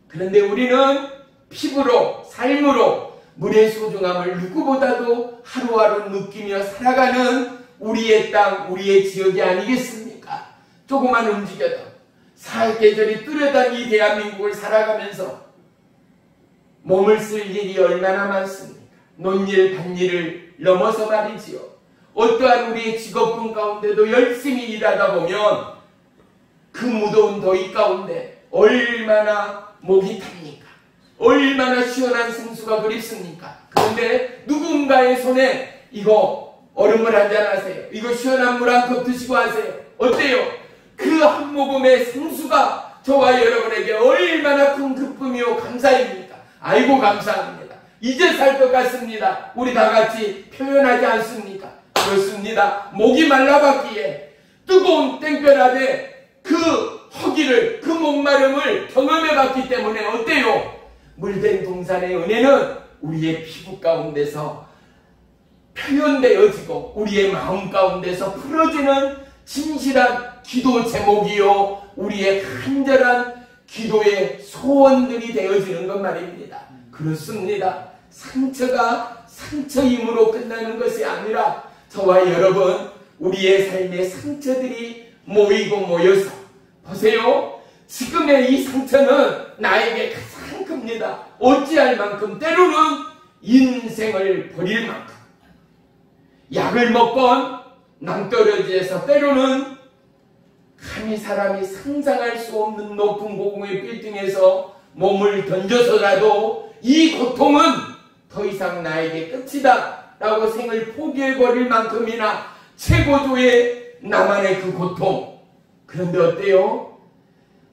그런데 우리는 피부로, 삶으로 물의 소중함을 누구보다도 하루하루 느끼며 살아가는 우리의 땅, 우리의 지역이 아니겠습니까? 조금만 움직여도 사계절이 뚜렷한 이 대한민국을 살아가면서 몸을 쓸 일이 얼마나 많습니까? 논일, 밭일을 넘어서 말이지요. 어떠한 우리의 직업군 가운데도 열심히 일하다 보면 그 무더운 더위 가운데 얼마나 목이 탑니까? 얼마나 시원한 생수가 그립습니까? 그런데 누군가의 손에 이거 얼음물 한잔 하세요. 이거 시원한 물 한 컵 드시고 하세요. 어때요? 그 한 모금의 생수가 저와 여러분에게 얼마나 큰 기쁨이요 감사입니까? 아이고 감사합니다. 이제 살 것 같습니다. 우리 다 같이 표현하지 않습니까? 그렇습니다. 목이 말라봤기에 뜨거운 땡볕 아래 그 허기를, 그 목마름을 경험해봤기 때문에 어때요? 물된 동산의 은혜는 우리의 피부 가운데서 표현되어지고 우리의 마음 가운데서 풀어지는 진실한 기도 제목이요, 우리의 간절한 기도의 소원들이 되어지는 것 말입니다. 그렇습니다. 상처가 상처임으로 끝나는 것이 아니라 저와 여러분, 우리의 삶의 상처들이 모이고 모여서, 보세요. 지금의 이 상처는 나에게 가장 큽니다. 어찌할 만큼, 때로는 인생을 버릴 만큼, 약을 먹건 낭떠러지에서 때로는 감히 사람이 상상할 수 없는 높은 고궁의 빌딩에서 몸을 던져서라도 이 고통은 더 이상 나에게 끝이다 라고 생을 포기해버릴 만큼이나 최고조의 나만의 그 고통. 그런데 어때요?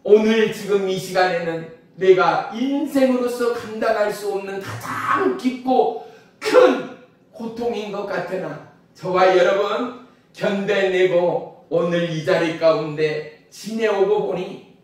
오늘 지금 이 시간에는 내가 인생으로서 감당할 수 없는 가장 깊고 큰 고통인 것 같으나 저와 여러분 견뎌내고 오늘 이 자리 가운데 지내오고 보니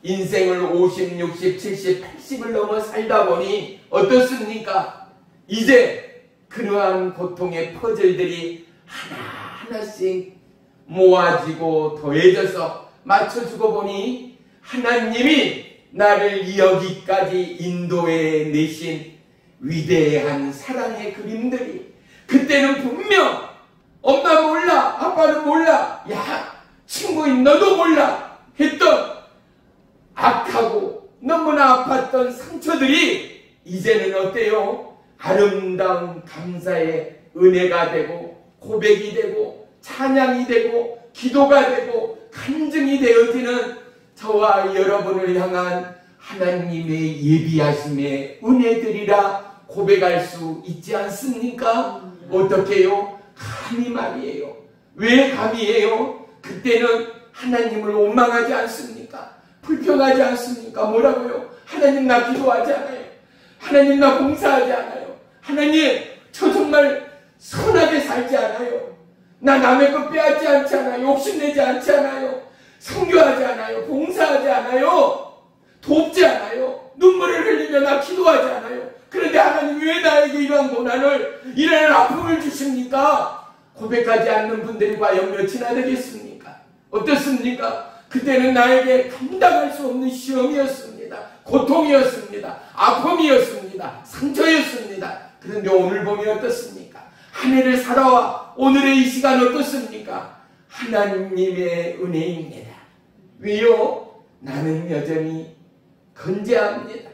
인생을 50, 60, 70, 80을 넘어 살다 보니 어떻습니까? 이제 그러한 고통의 퍼즐들이 하나하나씩 모아지고 더해져서 맞춰주고 보니 하나님이 나를 여기까지 인도해 내신 위대한 사랑의 그림들이, 그때는 분명 엄마 몰라, 아빠는 몰라, 야 친구인 너도 몰라 했던 악하고 너무나 아팠던 상처들이 이제는 어때요? 아름다운 감사의 은혜가 되고 고백이 되고 찬양이 되고 기도가 되고 간증이 되어지는 저와 여러분을 향한 하나님의 예비하심의 은혜들이라 고백할 수 있지 않습니까? 어떻게요? 감히 말이에요. 왜 감히예요? 그때는 하나님을 원망하지 않습니까? 불평하지 않습니까? 뭐라고요? 하나님 나 기도하지 않아요. 하나님 나 봉사하지 않아요. 하나님 저 정말 선하게 살지 않아요. 나 남의 것 빼앗지 않지 않아요. 욕심내지 않지 않아요. 선교하지 않아요. 봉사하지 않아요. 돕지 않아요. 눈물을 흘리며 나 기도하지 않아요. 그런데 하나님 왜 나에게 이러한 고난을, 이러한 아픔을 주십니까? 고백하지 않는 분들이 과연 몇이나 되겠습니까? 어떻습니까? 그때는 나에게 감당할 수 없는 시험이었습니다. 고통이었습니다. 아픔이었습니다. 상처였습니다. 그런데 오늘 보면 어떻습니까? 한 해를 살아와 오늘의 이 시간 어떻습니까? 하나님의 은혜입니다. 왜요? 나는 여전히 건재합니다.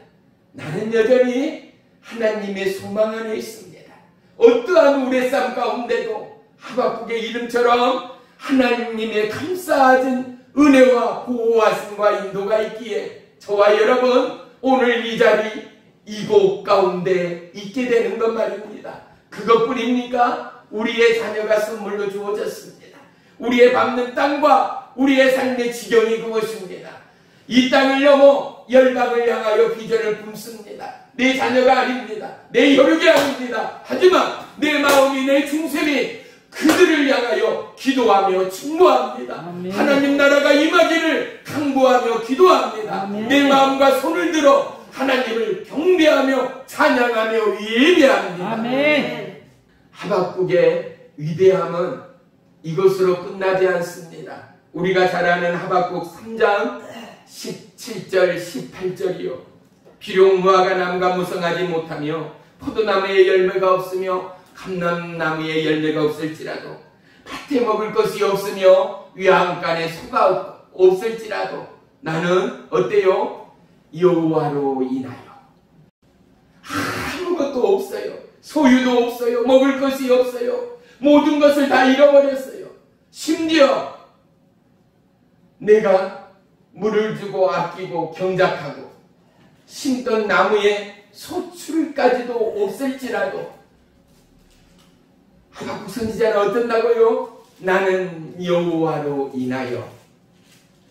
나는 여전히 하나님의 소망 안에 있습니다. 어떠한 우레쌈 가운데도 하박국의 이름처럼 하나님의 감싸진 은혜와 보호하심과 인도가 있기에 저와 여러분 오늘 이 자리 이곳 가운데 있게 되는 것 말입니다. 그것뿐입니까? 우리의 자녀가 선물로 주어졌습니다. 우리의 밟는 땅과 우리의 삶의 지경이 그것입니다. 이 땅을 넘어 열방을 향하여 비전을 품습니다. 내 자녀가 아닙니다. 내 혈육이 아닙니다. 하지만 내 마음이, 내 중심이 그들을 향하여 기도하며 충고합니다. 아멘. 하나님 나라가 임하기를 강구하며 기도합니다. 아멘. 내 마음과 손을 들어 하나님을 경배하며 찬양하며 예배합니다. 아멘. 하박국의 위대함은 이것으로 끝나지 않습니다. 우리가 잘 아는 하박국 3장 17절 18절이요. 비록 무화과 나무가 무성하지 못하며 포도나무에 열매가 없으며 감람나무에 열매가 없을지라도 밭에 먹을 것이 없으며 위안간에 소가 없을지라도 나는 어때요? 여호와로 인하여 아무것도 없어요. 소유도 없어요. 먹을 것이 없어요. 모든 것을 다 잃어버렸어요. 심지어 내가 물을 주고 아끼고 경작하고 심던 나무에 소출까지도 없을지라도 하박국 선지자는 어떤다고요? 나는 여호와로 인하여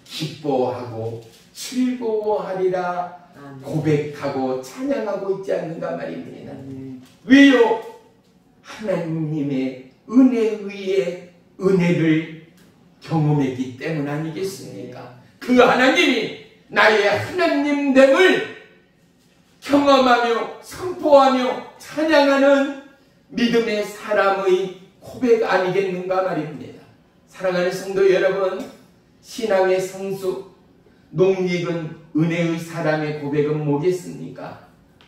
기뻐하고 즐거워하리라 고백하고 찬양하고 있지 않는가 말입니다. 왜요? 하나님의 은혜 위에 은혜를 경험했기 때문 아니겠습니까? 그 하나님이 나의 하나님됨을 경험하며 선포하며 찬양하는 믿음의 사람의 고백 아니겠는가 말입니다. 사랑하는 성도 여러분, 신앙의 성수, 농익은 은혜의 사람의 고백은 뭐겠습니까?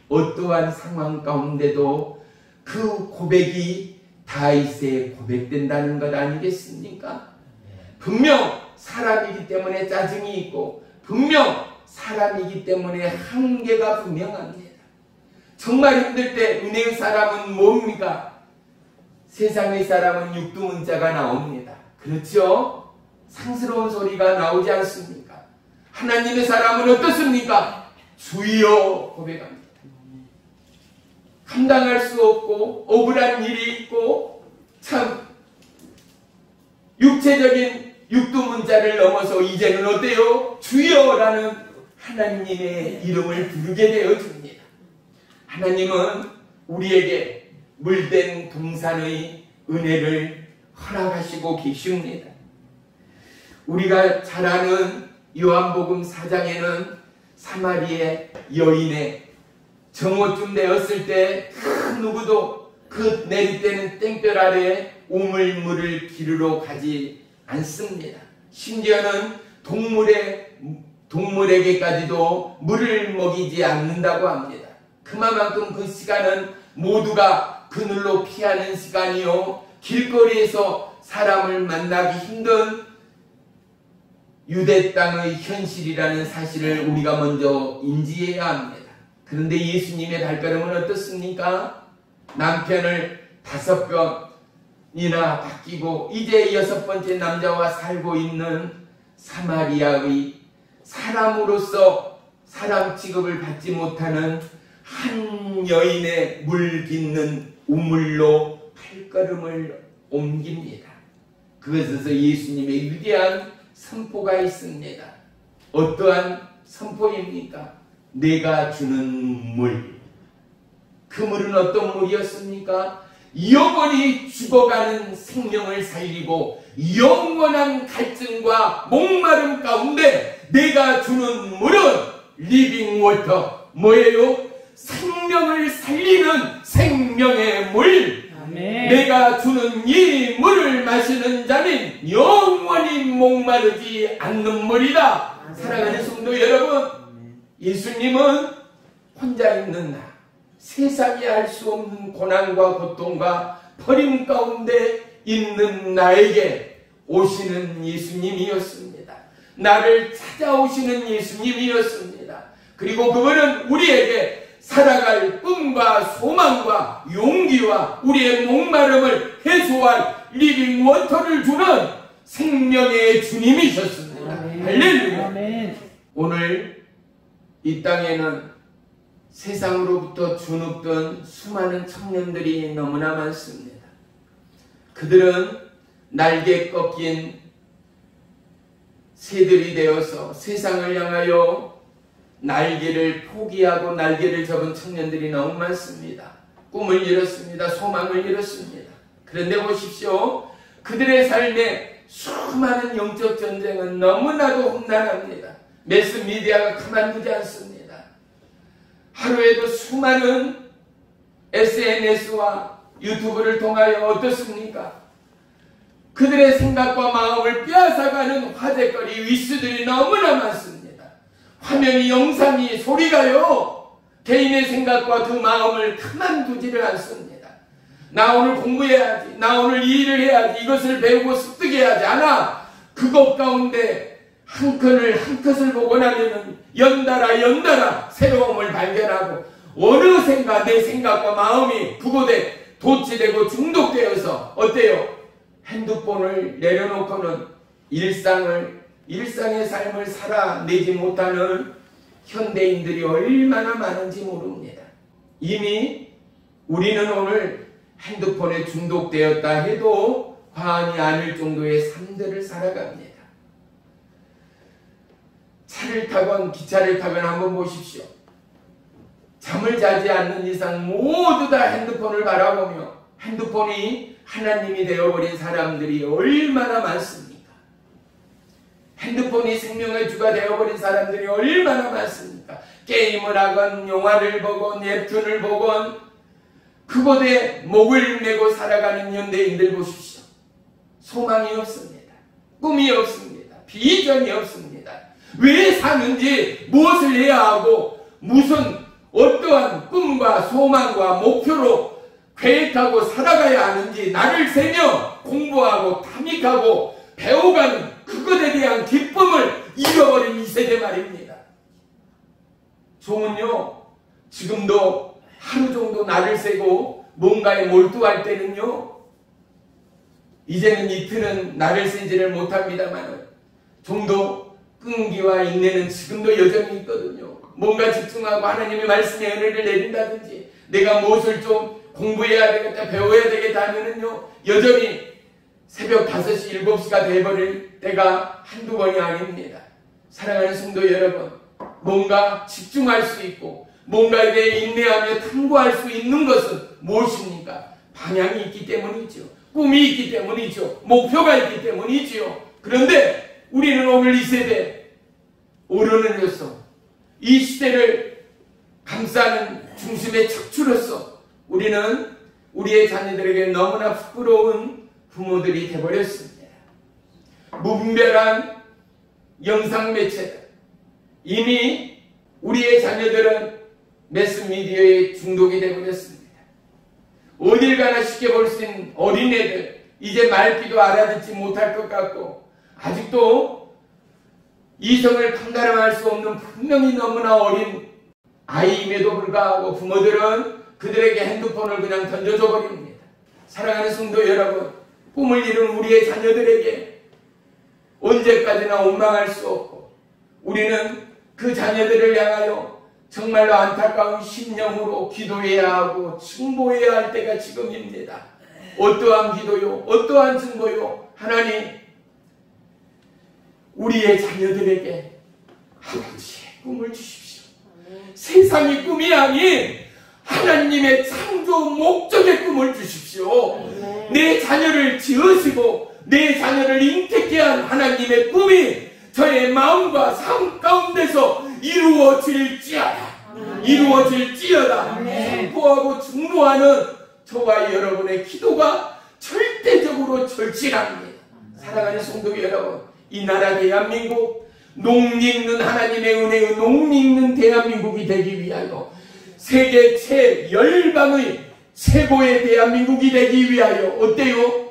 어떠한 상황 가운데도 그 고백이 다윗의 고백된다는 것 아니겠습니까? 분명 사람이기 때문에 짜증이 있고 분명 사람이기 때문에 한계가 분명합니다. 정말 힘들 때 은혜의 사람은 뭡니까? 세상의 사람은 육두문자가 나옵니다. 그렇죠? 상스러운 소리가 나오지 않습니까? 하나님의 사람은 어떻습니까? 주여 고백합니다. 감당할 수 없고 억울한 일이 있고 참 육체적인 육두문자를 넘어서 이제는 어때요? 주여라는 하나님의 이름을 부르게 되어줍니다. 하나님은 우리에게 물된 동산의 은혜를 허락하시고 계십니다. 우리가 잘 아는 요한복음 4장에는 사마리의 여인의 정오쯤 되었을 때 그 누구도 그 내리쬐는 땡볕 아래에 우물물을 기르러 가지 않습니다. 심지어는 동물에게까지도 물을 먹이지 않는다고 합니다. 그만큼 그 시간은 모두가 그늘로 피하는 시간이요, 길거리에서 사람을 만나기 힘든 유대 땅의 현실이라는 사실을 우리가 먼저 인지해야 합니다. 그런데 예수님의 발걸음은 어떻습니까? 남편을 5번이나 바뀌고 이제 6번째 남자와 살고 있는 사마리아의 사람으로서 사람 취급을 받지 못하는 한 여인의 물 깃는 우물로 발걸음을 옮깁니다. 그것에서 예수님의 위대한 선포가 있습니다. 어떠한 선포입니까? 내가 주는 물. 그 물은 어떤 물이었습니까? 영원히 죽어가는 생명을 살리고 영원한 갈증과 목마름 가운데 내가 주는 물은 리빙 워터. 뭐예요? 생명을 살리는 생명의 물. 아멘. 내가 주는 이 물을 마시는 자는 영원히 목마르지 않는 물이다. 아멘. 사랑하는 성도 여러분, 예수님은 혼자 있는 나, 세상이 알 수 없는 고난과 고통과 버림 가운데 있는 나에게 오시는 예수님이었습니다. 나를 찾아오시는 예수님이었습니다. 그리고 그분은 우리에게 살아갈 꿈과 소망과 용기와 우리의 목마름을 해소할 리빙 워터를 주는 생명의 주님이셨습니다. 아멘. 할렐루야. 아멘. 오늘 이 땅에는 세상으로부터 주눅든 수많은 청년들이 너무나 많습니다. 그들은 날개 꺾인 새들이 되어서 세상을 향하여 날개를 포기하고 날개를 접은 청년들이 너무 많습니다. 꿈을 잃었습니다. 소망을 잃었습니다. 그런데 보십시오. 그들의 삶에 수많은 영적 전쟁은 너무나도 험난합니다. 매스미디어가 가만두지 않습니다. 하루에도 수많은 SNS와 유튜브를 통하여 어떻습니까? 그들의 생각과 마음을 빼앗아가는 화제거리 위스들이 너무나 많습니다. 화면이, 영상이, 소리가요, 개인의 생각과 그 마음을 가만두지를 않습니다. 나 오늘 공부해야지, 나 오늘 이 일을 해야지, 이것을 배우고 습득해야지 않아. 그것 가운데 한 컷을 보고 나면은 연달아 새로움을 발견하고 어느샌가 내 생각과 마음이 그곳에 도취되고 중독되어서 어때요? 핸드폰을 내려놓고는 일상의 삶을 살아내지 못하는 현대인들이 얼마나 많은지 모릅니다. 이미 우리는 오늘 핸드폰에 중독되었다 해도 과언이 아닐 정도의 삶들을 살아갑니다. 차를 타건 기차를 타건 한번 보십시오. 잠을 자지 않는 이상 모두 다 핸드폰을 바라보며 핸드폰이 하나님이 되어버린 사람들이 얼마나 많습니까? 핸드폰이 생명의 주가 되어버린 사람들이 얼마나 많습니까? 게임을 하건 영화를 보건 웹툰을 보건 그곳에 목을 메고 살아가는 현대인들 보십시오. 소망이 없습니다. 꿈이 없습니다. 비전이 없습니다. 왜 사는지, 무엇을 해야 하고, 무슨 어떠한 꿈과 소망과 목표로 계획하고 살아가야 하는지 나를 세며 공부하고 탐닉하고 배워가는 그것에 대한 기쁨을 잃어버린 이 세대 말입니다. 종은요, 지금도 하루 정도 나를 세고 뭔가에 몰두할 때는요, 이제는 이틀은 나를 세지를 못합니다만 좀도 끈기와 인내는 지금도 여전히 있거든요. 뭔가 집중하고 하나님의 말씀에 은혜를 내린다든지 내가 무엇을 좀 공부해야 되겠다, 배워야 되겠다 하면은요, 여전히 새벽 5시, 7시가 돼버릴 때가 한두 번이 아닙니다. 사랑하는 성도 여러분, 뭔가 집중할 수 있고 뭔가에 대해 인내하며 탐구할 수 있는 것은 무엇입니까? 방향이 있기 때문이죠. 꿈이 있기 때문이죠. 목표가 있기 때문이지요. 그런데 우리는 오늘 이 세대, 어른으로서 이 시대를 감싸는 중심의 척추로서 우리는 우리의 자녀들에게 너무나 부끄러운 부모들이 되어버렸습니다. 무분별한 영상 매체, 이미 우리의 자녀들은 매스미디어에 중독이 되어버렸습니다. 어딜 가나 쉽게 볼 수 있는 어린애들, 이제 말귀도 알아듣지 못할 것 같고 아직도 이성을 판가름할 수 없는 분명히 너무나 어린 아이임에도 불구하고 부모들은 그들에게 핸드폰을 그냥 던져줘 버립니다. 사랑하는 성도 여러분, 꿈을 이룬 우리의 자녀들에게 언제까지나 원망할 수 없고 우리는 그 자녀들을 향하여 정말로 안타까운 심령으로 기도해야 하고 충고해야 할 때가 지금입니다. 어떠한 기도요, 어떠한 증거요, 하나님 우리의 자녀들에게 아버지의 꿈을 주십시오. 세상의 꿈이 아닌 하나님의 창조 목적의 꿈을 주십시오. 내 자녀를 지으시고 내 자녀를 잉태케 한 하나님의 꿈이 저의 마음과 삶 가운데서 이루어질지어다. 이루어질지어다. 선포하고 중노하는 저와 여러분의 기도가 절대적으로 절실합니다. 사랑하는 성도 여러분, 이 나라 대한민국, 녹익는 하나님의 은혜의 녹익는 대한민국이 되기 위하여 세계 최열강의 최고의 대한민국이 되기 위하여 어때요?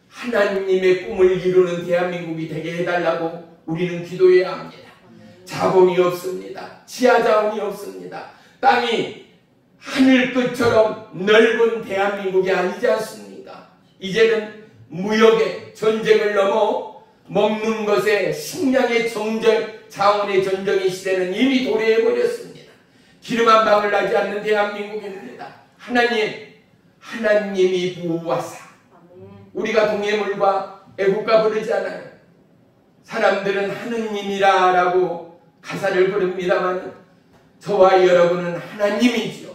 하나님의 꿈을 이루는 대한민국이 되게 해달라고 우리는 기도해야 합니다. 자본이 없습니다. 지하자원이 없습니다. 땅이 하늘 끝처럼 넓은 대한민국이 아니지 않습니까? 이제는 무역의 전쟁을 넘어 먹는 것에 식량의 정전, 자원의 전쟁의 시대는 이미 도래해버렸습니다. 기름 한 방울 나지 않는 대한민국입니다. 하나님이 보호하사. 우리가 동해물과 애국가 부르잖아요. 사람들은 하느님이라 라고 가사를 부릅니다만 저와 여러분은 하나님이지요.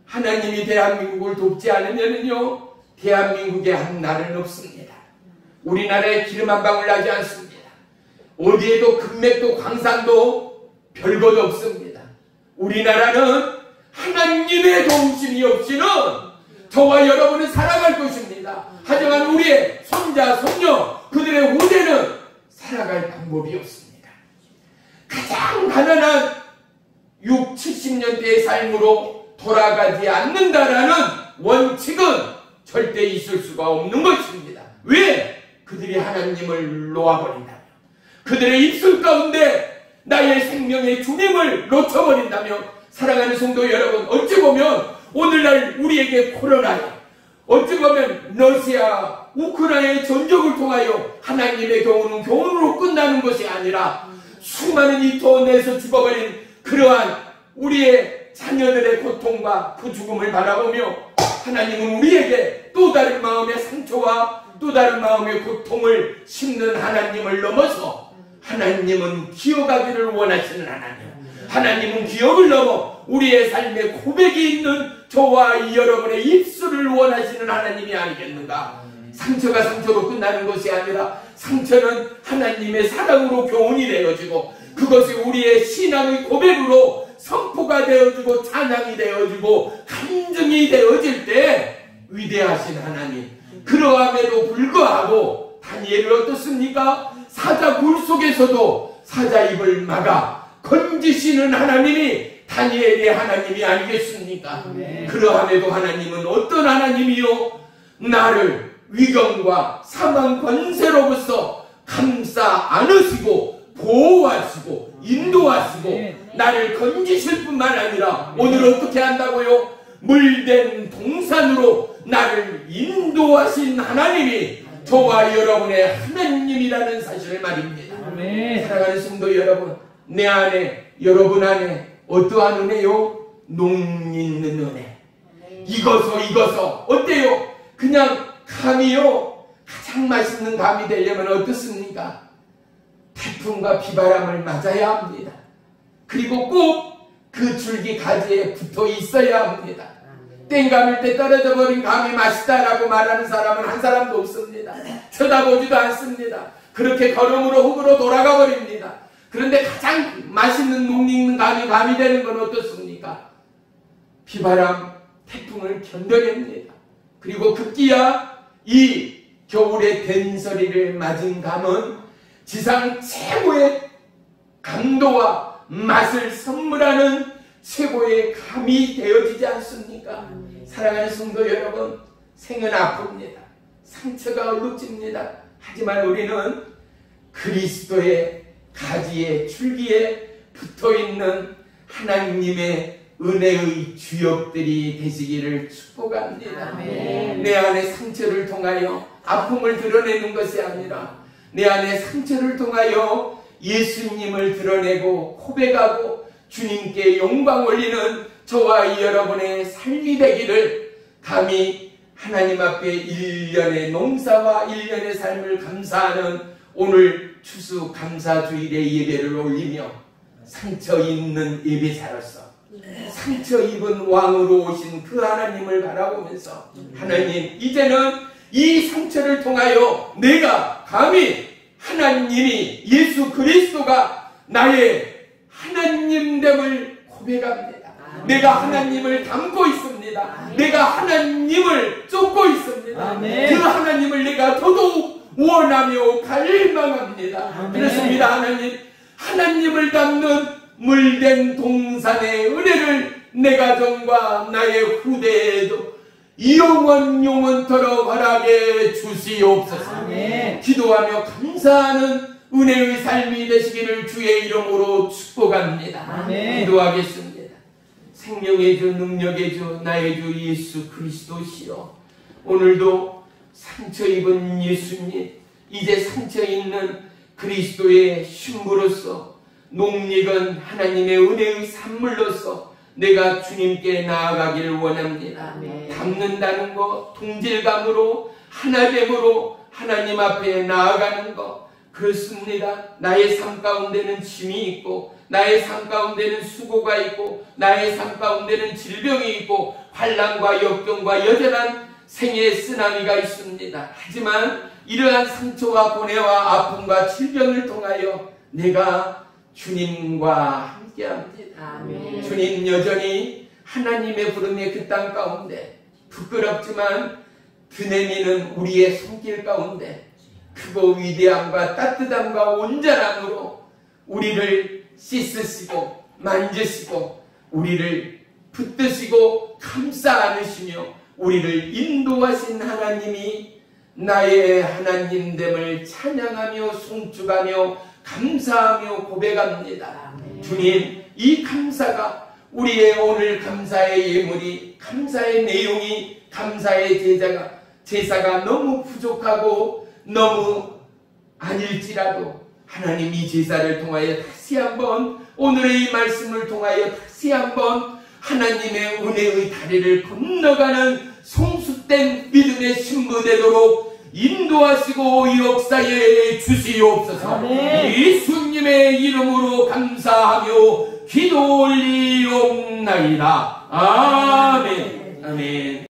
하나님이 대한민국을 돕지 않으면요 대한민국에 한 날은 없습니다. 우리나라에 기름 한 방울 나지 않습니다. 어디에도 금맥도 광산도 별것 없습니다. 우리나라는 하나님의 도우심이 없이는 저와 여러분은 살아갈 것입니다. 하지만 우리의 손자, 손녀, 그들의 후대는 살아갈 방법이 없습니다. 가장 가난한 60, 70년대의 삶으로 돌아가지 않는다라는 원칙은 절대 있을 수가 없는 것입니다. 왜? 그들이 하나님을 놓아버린다면, 그들의 입술 가운데 나의 생명의 주님을 놓쳐버린다면, 사랑하는 성도 여러분, 어찌 보면 오늘날 우리에게 코로나에, 어찌 보면 러시아, 우크라이나의 전적을 통하여 하나님의 교훈은 교훈으로 끝나는 것이 아니라 수많은 이토내에서 죽어버린 그러한 우리의 자녀들의 고통과 그 죽음을 바라보며 하나님은 우리에게 또 다른 마음의 상처와 또 다른 마음의 고통을 심는 하나님을 넘어서 하나님은 기억하기를 원하시는 하나님, 하나님은 기억을 넘어 우리의 삶에 고백이 있는 저와 여러분의 입술을 원하시는 하나님이 아니겠는가? 상처가 상처로 끝나는 것이 아니라 상처는 하나님의 사랑으로 교훈이 되어지고 그것이 우리의 신앙의 고백으로 선포가 되어지고 찬양이 되어지고 간증이 되어질 때 위대하신 하나님, 그러함에도 불구하고 다니엘을 어떻습니까? 사자 굴 속에서도 사자 입을 막아 건지시는 하나님이 다니엘의 하나님이 아니겠습니까? 그러함에도 하나님은 어떤 하나님이요? 나를 위경과 사망 권세로부터 감싸 안으시고 보호하시고 인도하시고 나를 건지실 뿐만 아니라 오늘 어떻게 한다고요? 물된 동산으로 나를 인도하신 하나님이 저와 여러분의 하나님이라는 사실을 말입니다. 사랑하는 성도 여러분, 내 안에, 여러분 안에 어떠한 은혜요? 녹있는 은혜. 익어서 어때요? 그냥 감이요, 가장 맛있는 감이 되려면 어떻습니까? 태풍과 비바람을 맞아야 합니다. 그리고 꼭 그 줄기 가지에 붙어 있어야 합니다. 땡감일 때 떨어져 버린 감이 맛있다라고 말하는 사람은 한 사람도 없습니다. 쳐다보지도 않습니다. 그렇게 걸음으로 흙으로 돌아가 버립니다. 그런데 가장 맛있는 녹익는 감이 되는 건 어떻습니까? 비바람, 태풍을 견뎌냅니다. 그리고 급기야 이 겨울의 된서리를 맞은 감은 지상 최고의 강도와 맛을 선물하는 최고의 감이 되어지지 않습니까? 사랑하는 성도 여러분, 생은 아픕니다. 상처가 얼룩집니다. 하지만 우리는 그리스도의 가지에 줄기에 붙어있는 하나님의 은혜의 주역들이 되시기를 축복합니다. 아멘. 내 안에 상처를 통하여 아픔을 드러내는 것이 아니라 내 안에 상처를 통하여 예수님을 드러내고 고백하고 주님께 영광 올리는 저와 여러분의 삶이 되기를 감히 하나님 앞에 1년의 농사와 1년의 삶을 감사하는 오늘 추수감사주일의 예배를 올리며 상처 있는 예배자로서 상처 입은 왕으로 오신 그 하나님을 바라보면서 하나님, 이제는 이 상처를 통하여 내가 감히 하나님이 예수 그리스도가 나의 하나님됨을 고백합니다. 내가 하나님을 닮고 있습니다. 내가 하나님을 쫓고 있습니다. 그 하나님을 내가 더더욱 원하며 갈망합니다. 그렇습니다. 하나님을 닮는 물된 동산의 은혜를 내 가정과 나의 후대에도 영원토록 허락해 주시옵소서. 아멘. 기도하며 감사하는 은혜의 삶이 되시기를 주의 이름으로 축복합니다. 아멘. 기도하겠습니다. 생명의 주, 능력의 주, 나의 주 예수 그리스도시여, 오늘도 상처 입은 예수님, 이제 상처 있는 그리스도의 신부로서 농익은 하나님의 은혜의 산물로서 내가 주님께 나아가기를 원합니다. 아멘. 닮는다는 것, 동질감으로 하나됨으로 하나님 앞에 나아가는 것, 그렇습니다. 나의 삶 가운데는 짐이 있고 나의 삶 가운데는 수고가 있고 나의 삶 가운데는 질병이 있고 환난과 역경과 여전한 생의 쓰나미가 있습니다. 하지만 이러한 상처와 고뇌와 아픔과 질병을 통하여 내가 주님과 함께합니다. 아멘. 주님 여전히 하나님의 부름의 그 땅 가운데 부끄럽지만 드내미는 우리의 손길 가운데 크고 위대함과 따뜻함과 온전함으로 우리를 씻으시고 만지시고 우리를 붙드시고 감싸 안으시며 우리를 인도하신 하나님이 나의 하나님됨을 찬양하며 송축하며 감사하며 고백합니다. 아멘. 주님, 이 감사가 우리의 오늘 감사의 예물이, 감사의 내용이, 감사의 제사가 너무 부족하고 너무 아닐지라도 하나님 이 제사를 통하여 다시 한번 오늘의 이 말씀을 통하여 다시 한번 하나님의 은혜의 다리를 건너가는 성숙된 믿음의 신부 되도록 인도하시고 역사에 주시옵소서. 아멘. 예수님의 이름으로 감사하며 기도 올리옵나이다. 아멘. 아멘.